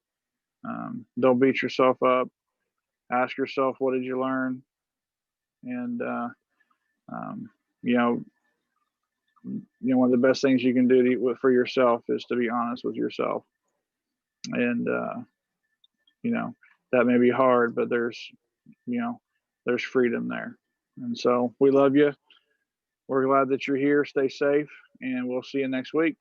Speaker 3: Don't beat yourself up. Ask yourself, what did you learn? And, one of the best things you can do for yourself is to be honest with yourself. And, that may be hard, but there's freedom there. And so we love you. We're glad that you're here. Stay safe, and we'll see you next week.